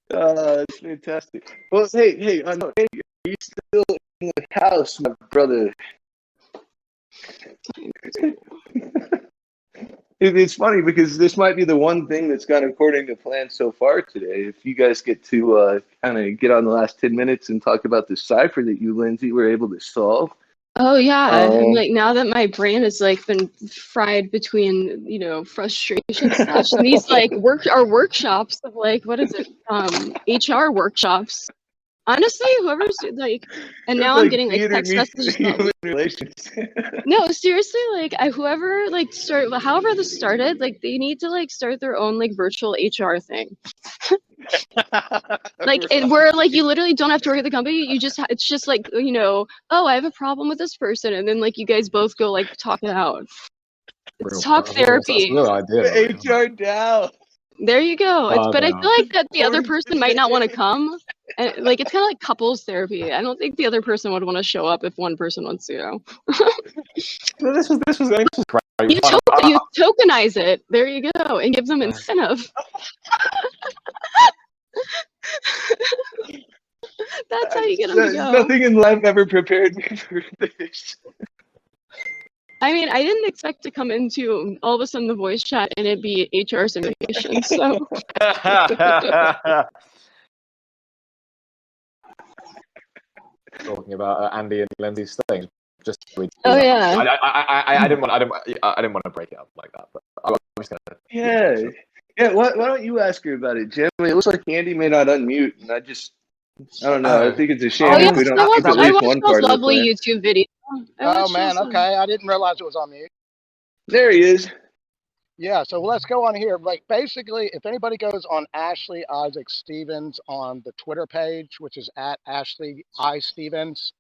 That's fantastic. Well, hey, are you still in the house, my brother? It's funny because this might be the one thing that's gone according to plan so far today. If you guys get to kind of get on the last 10 minutes and talk about the cipher that you, Lindsay, were able to solve. Oh yeah, and like now that my brain has like been fried between frustration slash these like workshops of like what is it HR workshops. Honestly, whoever's like, and now I'm getting like text messages. Human relations. No, seriously, like whoever like however this started, like they need to like start their own like virtual HR thing. Like where like you literally don't have to work at the company. You just it's just like oh I have a problem with this person, and then like you guys both go like talk it out. It's talk therapy. That's a good idea. HR down. There you go. But I feel like that the other person might not want to come. And like it's kind of like couples therapy. I don't think the other person would want to show up if one person wants to go. This was great. You tokenize it. There you go, and give them incentive. That's how you get them to go. Nothing in life ever prepared me for this. I mean, I didn't expect to come into all of a sudden the voice chat and it'd be HR simulation. So. Talking about Andy and Lindsay's thing. Just yeah. I didn't want to break it up like that, but I'm just gonna. Yeah. Why don't you ask her about it, Jim? It looks like Andy may not unmute, and I don't know. I think it's a shame if we don't keep at least one part of the lovely plan. YouTube video. Oh man, okay. I didn't realize it was on mute. There he is. Yeah, so let's go on here. Like basically, if anybody goes on Ashley Isaac Stevens on the Twitter page, which is at Ashley I Stevens,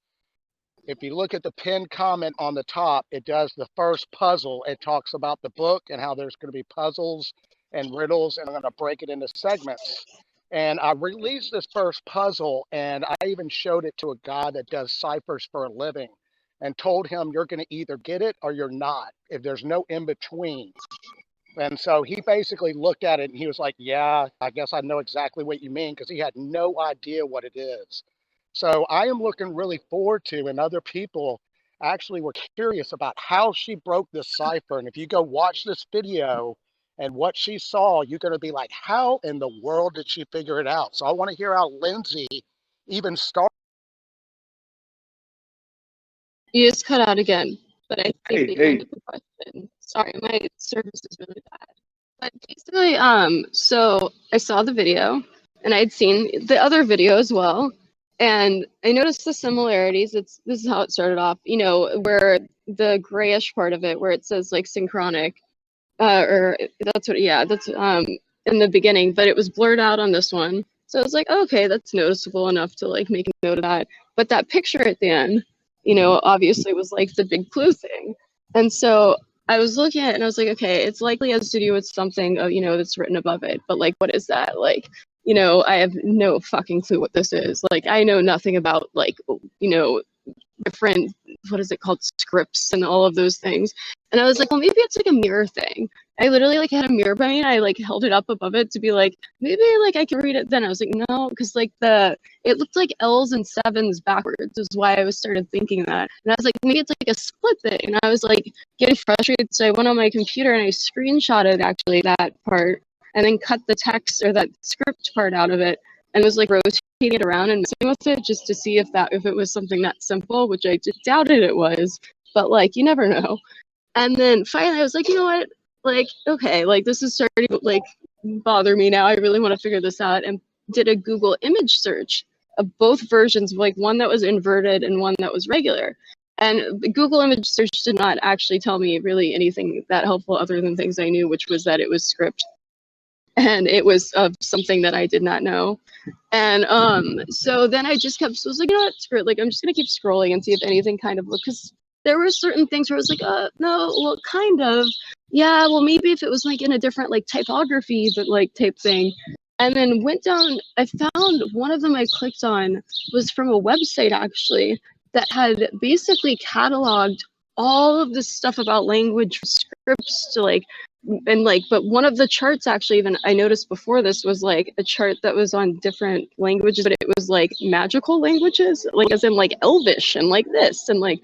if you look at the pinned comment on the top, it does the first puzzle. It talks about the book and how there's going to be puzzles and riddles, and I'm going to break it into segments. And I released this first puzzle, and I even showed it to a guy that does ciphers for a living and told him you're going to either get it or you're not, if there's no in between. And so he basically looked at it and he was like, yeah, I guess I know exactly what you mean, because he had no idea what it is. So I am looking really forward to, and other people actually were curious about how she broke this cipher. And if you go watch this video and what she saw, you're going to be like, how in the world did she figure it out? So I want to hear how Lindsay even started. You just cut out again, but I think they answered the question. Sorry, my service is really bad. But basically, so I saw the video, and I'd seen the other video as well, And I noticed the similarities. This is how it started off, you know, where the grayish part of it, where it says like synchronic, or that's what, yeah, that's in the beginning, but it was blurred out on this one. So I was like, okay, that's noticeable enough to like make a note of that. But that picture at the end, you know, obviously was like the big clue thing. And so I was looking at it and I was like, okay, it's likely has to do with something, you know, that's written above it. But like, what is that? Like, you know, I have no fucking clue what this is. Like, I know nothing about like, you know, different, what is it called, scripts and all of those things. And I was like, well, maybe it's like a mirror thing. I literally like had a mirror by me and I like held it up above it to be like, maybe like I can read it then. I was like, no, because like it looked like L's and sevens backwards is why I was started thinking that. And I was like, maybe it's like a split thing. And I was like getting frustrated. So I went on my computer and I screenshotted actually that part and then cut the text or that script part out of it and was like rotating it around and messing with it just to see if it was something that simple, which I just doubted it was, but like you never know. And then finally I was like, you know what, like, okay, like this is starting to like bother me now. I really want to figure this out, and did a Google image search of both versions, like one that was inverted and one that was regular. And the Google image search did not actually tell me really anything that helpful other than things I knew, which was that it was script. And it was something that I did not know. And so then I just kept, so I was like, you know what, screw it. Like, I'm just going to keep scrolling and see if anything kind of, because there were certain things where I was like, no, well, kind of. Yeah, well, maybe if it was like in a different like typography, but like type thing. And then went down, I found one of them I clicked on was from a website actually that had basically cataloged all of this stuff about language scripts to like, and like, but one of the charts actually, even I noticed before this, was like a chart that was on different languages, but it was like magical languages, like as in like Elvish and like this and like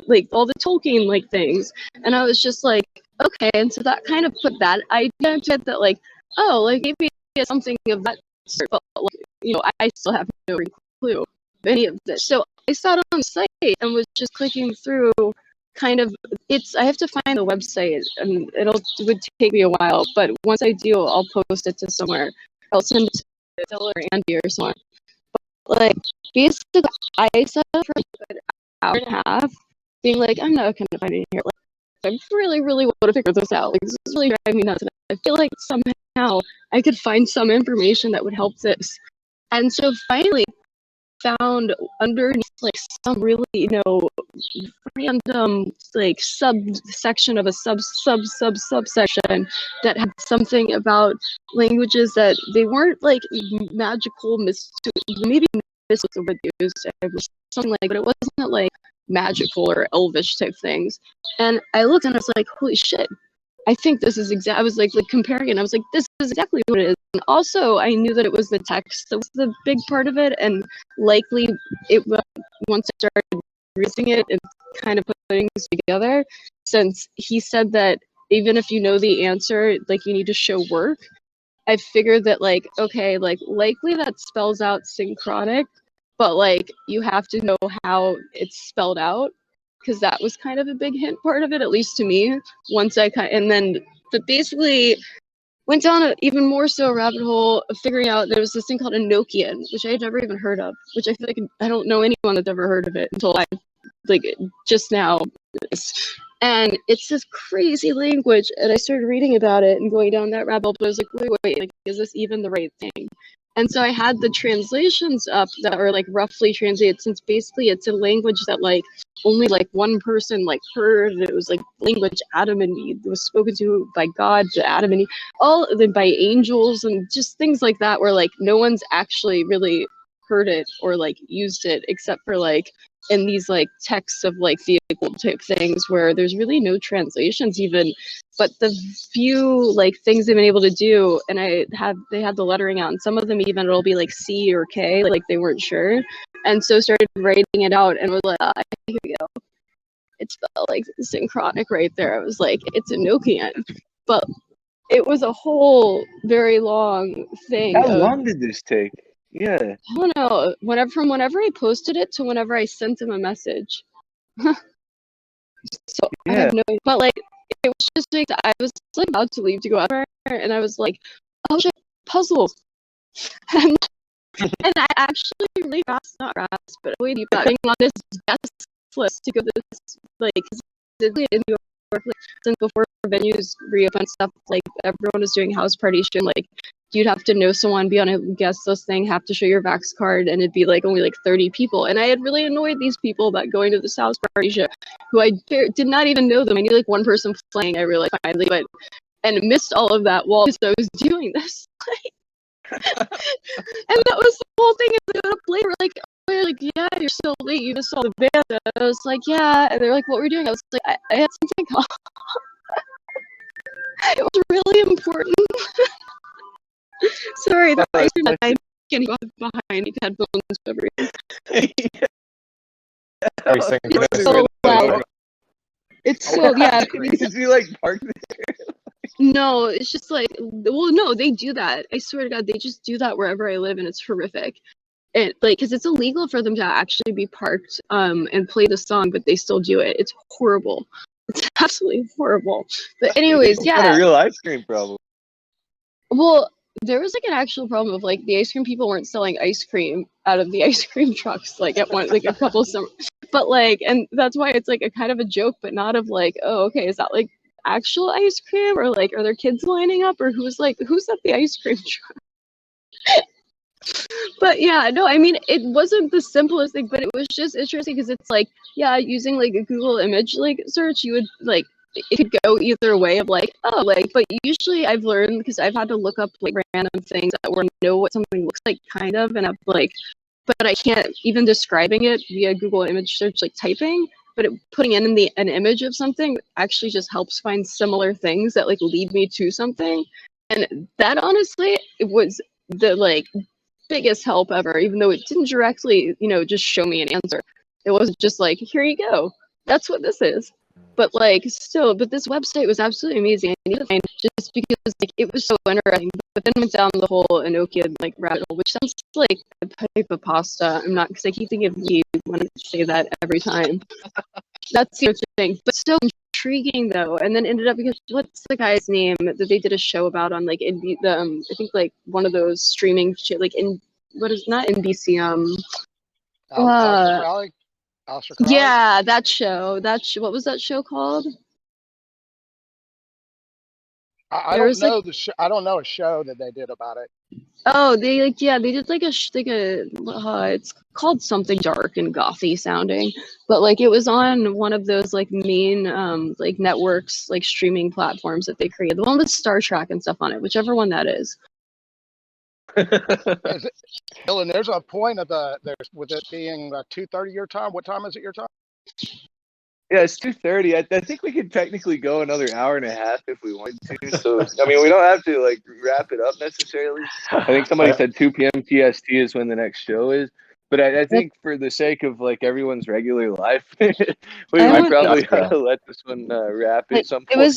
like all the Tolkien like things. And I was just like, okay. And so that kind of put that idea into it, that like, oh, like maybe it's something of that sort, but like, you know, I still have no clue of any of this. So I sat on the site and was just clicking through kind of, I have to find the website and it would take me a while, but once I do, I'll post it to somewhere. I'll send it to Dylan or Andy or someone. But like, basically, I sat for a good hour and a half being like, I'm not going to find it here. Like, I really, really want to figure this out. Like, this is really driving me nuts. And I feel like somehow I could find some information that would help this. And so finally, found underneath like some really, you know, random like subsection of a subsection that had something about languages that they weren't like magical, maybe this was the word used, something like, but it wasn't like magical or elvish type things. And I looked and I was like, holy shit, I think this is I was like comparing it and I was like, this is exactly what it is. And also I knew that it was the text that was the big part of it, and likely it was, once I started reading it and kind of putting things together, since he said that even if you know the answer, like you need to show work, I figured that like, okay, like likely that spells out synchronic, but like you have to know how it's spelled out, because that was kind of a big hint part of it, at least to me. Once I but basically went down an even more so rabbit hole of figuring out there was this thing called a Nokian, which I had never even heard of, which I feel like I don't know anyone that's ever heard of it until I like just now. And it's this crazy language, and I started reading about it and going down that rabbit hole, but I was like, wait, like, is this even the right thing? And so I had the translations up that are like roughly translated, since basically it's a language that like only like one person like heard. It was like language Adam and Eve. It was spoken to by God to Adam and Eve, all by angels and just things like that, where like no one's actually really heard it or like used it except for like in these like texts of like vehicle type things where there's really no translations even, but the few like things they've been able to do, and they had the lettering out, and some of them even it'll be like C or K, like they weren't sure, and so started writing it out and was like, here we go, it spelled like synchronic right there. I was like, it's a Nokian, but it was a whole very long thing. How long did this take? Yeah. I don't know. From whenever I posted it to whenever I sent him a message. So yeah. I have no, but like it was just like I was like about to leave to go out there, and I was like, oh shit, puzzles. And And I actually really not fast, but way deep being on this guest list to go to this, like, cause in New York, like, since before venues reopened stuff, like everyone was doing house party shit, like you'd have to know someone, be on a guest list thing, have to show your Vax card, and it'd be like only like 30 people. And I had really annoyed these people about going to this house party shit, who I did not even know them. I knew like one person playing, I realized finally, but and missed all of that while I was doing this. And that was the whole thing. Is they got up late, like, oh, you're like, yeah, you're so late. You just saw the band. I was like, yeah. And they're like, what were you doing? I was like, I had something on. It was really important. Sorry, that I can go behind me, headphones, everything. It's so loud. It's so, yeah. Did you like park there? No, it's just like, well, no, they do that. I swear to God, they just do that wherever I live, and it's horrific. It like, because it's illegal for them to actually be parked and play the song, but they still do it. It's horrible. It's absolutely horrible. But anyways, It's not a real ice cream problem. Well, there was like an actual problem of like the ice cream people weren't selling ice cream out of the ice cream trucks like at one like a couple of summer, but like, and that's why it's like a kind of a joke, but not of like, oh, okay, is that like actual ice cream, or like are there kids lining up, or who's at the ice cream truck? But yeah, no, I mean, it wasn't the simplest thing, but it was just interesting because it's like, yeah, using like a Google image like search, you would like, it could go either way of like, oh, like, but usually I've learned, because I've had to look up like random things that were know what something looks like kind of, and I'm like, but I can't even describing it via Google image search like typing, but putting in an image of something actually just helps find similar things that like lead me to something. And that honestly, it was the like biggest help ever, even though it didn't directly, just show me an answer. It wasn't just like, here you go, that's what this is. But like still, but this website was absolutely amazing. I need to find just because like it was so interesting. But then went down the whole Enochian like rabbit hole, which sounds like a type of pasta. I'm not, because I keep thinking of you when I say that every time. That's the other thing, but still intriguing though. And then ended up, because what's the guy's name that they did a show about on like I think like one of those streaming shit, like not NBC yeah, that show. What was that show called? I don't know the show. I don't know a show that they did about it. Oh, they like, yeah, they did like it's called something dark and gothy sounding, but like it was on one of those like main like networks, like streaming platforms that they created. The one with Star Trek and stuff on it, whichever one that is. Dylan, there's a point of with it being 2:30 your time. What time is it your time? Yeah, it's 2:30. I think we could technically go another hour and a half if we wanted to. So I mean, we don't have to like wrap it up necessarily. I think somebody said 2 p.m. TST is when the next show is. But I think for the sake of like everyone's regular life, we probably ought to let this one wrap at some point. It was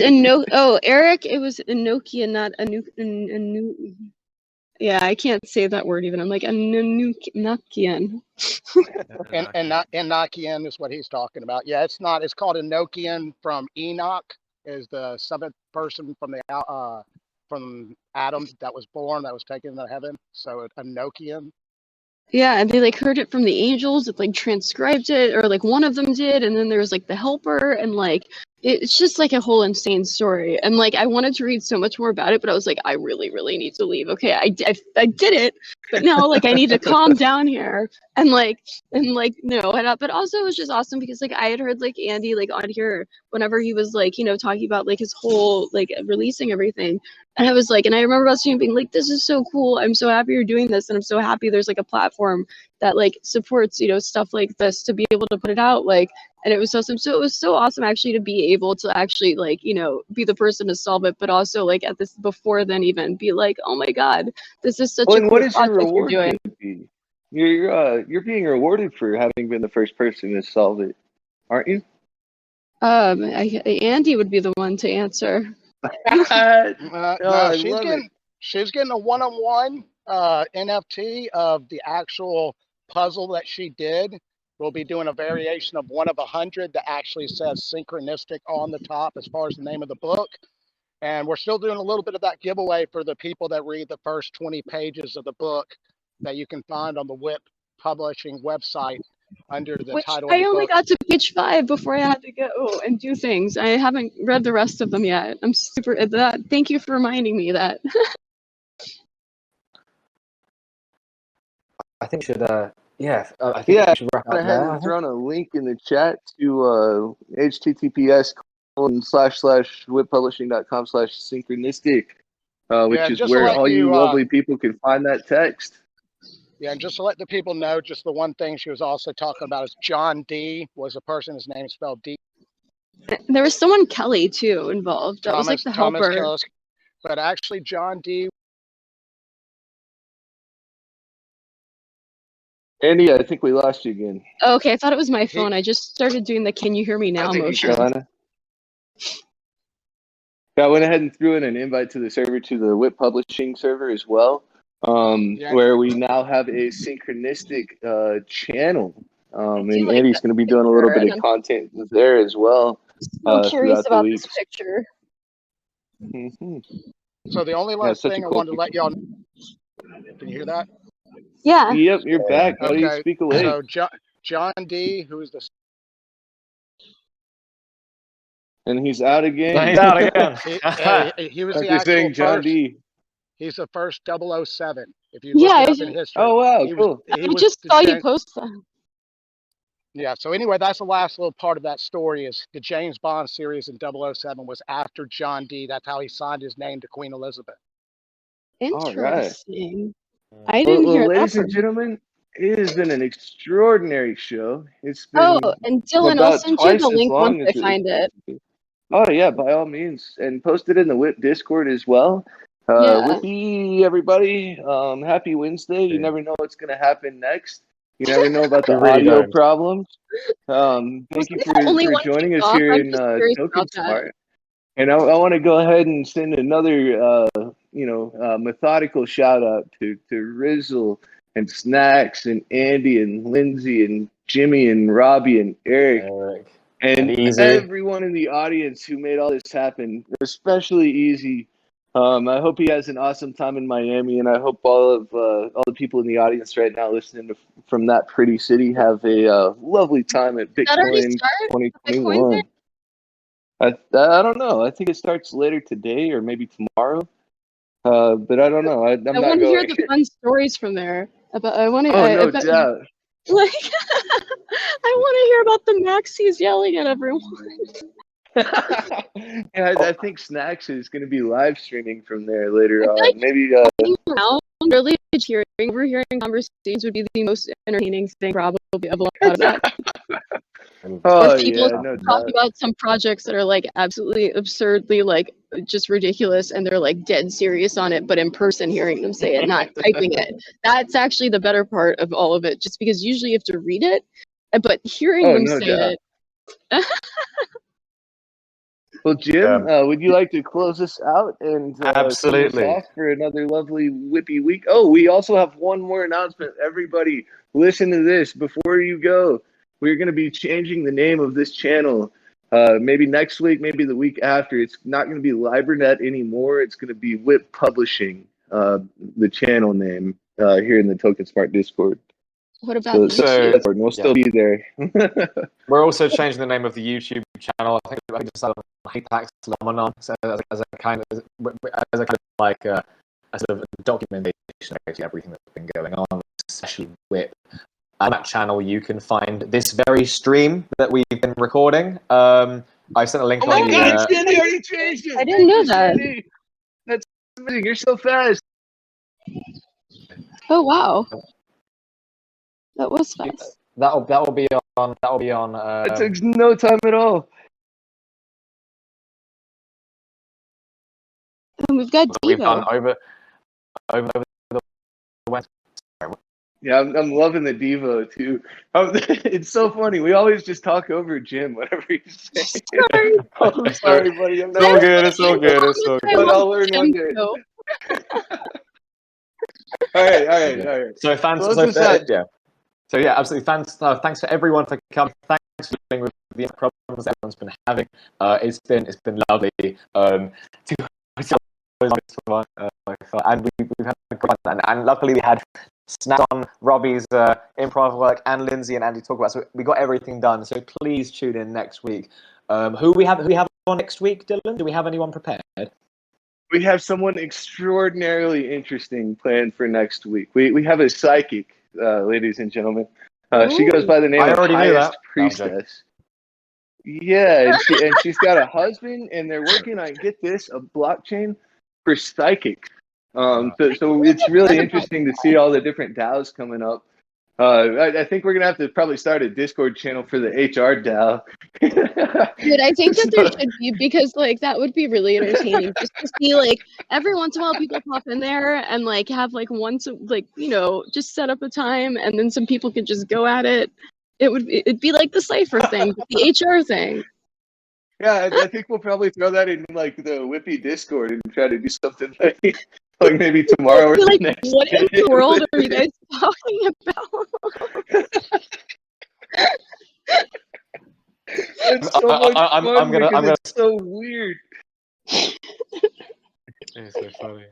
Eric. It was Enochian, not yeah, I can't say that word even. I'm like Enochian. And Enochian is what he's talking about. Yeah, it's not. It's called Enochian from Enoch, is the seventh person from from Adam that was born, that was taken to heaven. So Enochian. Yeah, and they like heard it from the angels that like transcribed it, or like one of them did, and then there was like the helper, and like it's just like a whole insane story. And like I wanted to read so much more about it, but I was like, I really, really need to leave. Okay, I did it, but now like I need to calm down here and but also it was just awesome because like I had heard like Andy like on here whenever he was like talking about like his whole like releasing everything. And I was like, and I remember us being like, this is so cool. I'm so happy you're doing this. And I'm so happy there's like a platform that like supports, stuff like this to be able to put it out. Like, and it was awesome. So it was so awesome actually to be able to actually like, be the person to solve it, but also like at this before then even be like, oh my God, this is such a cool what is your project reward you're doing. going to be? You're being rewarded for having been the first person to solve it, aren't you? Andy would be the one to answer. No, she's getting a one-on-one NFT of the actual puzzle that she did. We'll be doing a variation of one of 100 that actually says synchronistic on the top as far as the name of the book. And we're still doing a little bit of that giveaway for the people that read the first 20 pages of the book. that you can find on the WIP Publishing website under the Which title of I the only book. got to page 5 before I had to go and do things. I haven't read the rest of them yet. I'm super. Thank you for reminding me that. I think we should, I think Yeah, we should wrap I up there. I hadn't think. thrown a link in the chat to https://webpublishing.com/synchronistic, which Yeah, is just to where let all you you, lovely people can find that text. yeah, and just to let the people know, just the one thing she was also talking about is John D was a person. His name is spelled D. There was someone Kelly too involved. That was like the Thomas helper. Kellis, but actually John D. Andy, I think we lost you again. Oh, okay, I thought it was my phone. I just started doing the "Can you hear me now" motion. Carolina. I went ahead and threw in an invite to the server, to the WIP Publishing server as well, where we now have a synchronistic channel. And Andy's going to be doing a little bit of content there as well. I'm curious throughout the about week. this picture. Mm-hmm. So the only last thing I wanted to let y'all know. Can you hear that? Yeah. Yep, you're back, buddy. Okay. Speak away. So John D, who is the And he's out again. He's out again. he was the After saying actual John first. D. He's the first 007. If you look it up in history. Oh wow, cool. I just saw you post that. Yeah. So anyway, that's the last little part of that story. Is the James Bond series in 007 was after John D. That's how he signed his name to Queen Elizabeth. Interesting. I didn't hear that. Ladies and gentlemen, it has been an extraordinary show. It's been and Dylan, I'll send you the link once I find it. Oh yeah, by all means, and post it in the WIP Discord as well. Whippy, everybody! Happy Wednesday. You never know what's gonna happen next. You never know about the audio problems. Thank you for joining us here in TokenSmart. And I want to go ahead and send another, methodical shout out to Rizzle and Snacks and Andy and Lindsay and Jimmy and Robbie and Eric. And everyone in the audience who made all this happen, especially Easy. I hope he has an awesome time in Miami, and I hope all the people in the audience right now listening from that pretty city have a lovely time at Bitcoin 2021. I don't know. I think it starts later today or maybe tomorrow. But I don't know. I'm not want to hear going. the fun stories from there. I want to. No doubt. Like, I want to hear about the Maxis yelling at everyone. And I think Snacks is going to be live streaming from there later on. Maybe. Really overhearing conversations would be the most entertaining thing probably of a lot of that. Oh people yeah, no talk doubt. about some projects that are like absolutely absurdly like just ridiculous, and they're like dead serious on it, but in person hearing them say it, not typing it. That's actually the better part of all of it, just because usually you have to read it, but hearing them say it. Well, Jim, would you like to close us out and absolutely send us off for another lovely whippy week? Oh, we also have one more announcement. Everybody, listen to this before you go. We're going to be changing the name of this channel. Maybe next week, maybe the week after. It's not going to be Libernet anymore. It's going to be WIP Publishing, the channel name here in the TokenSmart Discord. What about YouTube? We'll still be there. We're also changing the name of the YouTube channel. I think we decided on SynthiaNominae, so as a kind of like a sort of documentation of everything that's been going on, especially WIP. On that channel, you can find this very stream that we've been recording. I sent a link on the. Sandy, are you changed it? I didn't know that. Sandy. That's amazing. You're so fast. Oh wow. That was fast. That'll be on. It takes no time at all. And we've got We've done Devo. over the Wednesday. Yeah, I'm loving the Devo too. It's so funny. We always just talk over Jim, whatever he's saying. Sorry. I'm sorry, buddy. It's all good. It's all good. It's all good. But I'll learn one day. All right. So So yeah, absolutely. Thanks for everyone for coming. Thanks for dealing with the problems everyone's been having. It's been lovely. And we've had a great fun. And luckily we had snapped on Robbie's improv work and Lindsay and Andy talk about. So we got everything done. So please tune in next week. Who we have on next week, Dylan? Do we have anyone prepared? We have someone extraordinarily interesting planned for next week. We have a psychic, ladies and gentlemen. She goes by the name of Highest Priestess. Yeah, and she's got a husband, and they're working on, get this, a blockchain for psychics. So it's really interesting to see all the different DAOs coming up. I think we're gonna have to probably start a Discord channel for the HR DAO. Dude, I think that there should be, because like that would be really entertaining just to see like every once in a while people pop in there and like have like once like just set up a time and then some people could just go at it. It'd be like the Cypher thing, the HR thing. Yeah, I think we'll probably throw that in like the Whippy Discord and try to do something like maybe tomorrow or like, the next what day. in the world are you guys talking about? It's so much fun because it's so weird. It's so funny.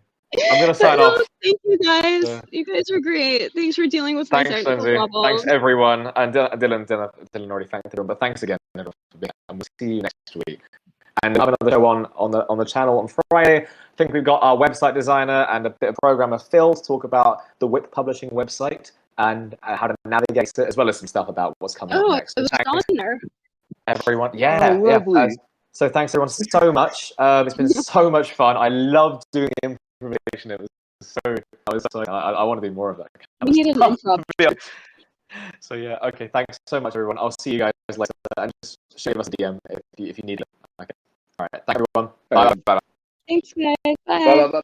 I'm gonna sign off. Thank you guys. You guys are great. Thanks for dealing with my Thanks, technical Lindsay. troubles. Thanks, everyone. And Dylan already thanked everyone, but thanks again, everyone, for being here. And we'll see you next week. And we have another show on the channel on Friday. I think we've got our website designer and a bit of programmer Phil to talk about the WIPPublishing website and how to navigate it, as well as some stuff about what's coming up next. Oh, it was on there. Everyone, yeah. So thanks everyone so much. It's been so much fun. I loved doing improvisation. It was so I want to do more of that. We need an improv. So yeah, okay. Thanks so much, everyone. I'll see you guys later. And just shoot us a DM if you need it. Okay. All right. Thank everyone. Bye. Bye. Thanks, guys. Bye. Bye.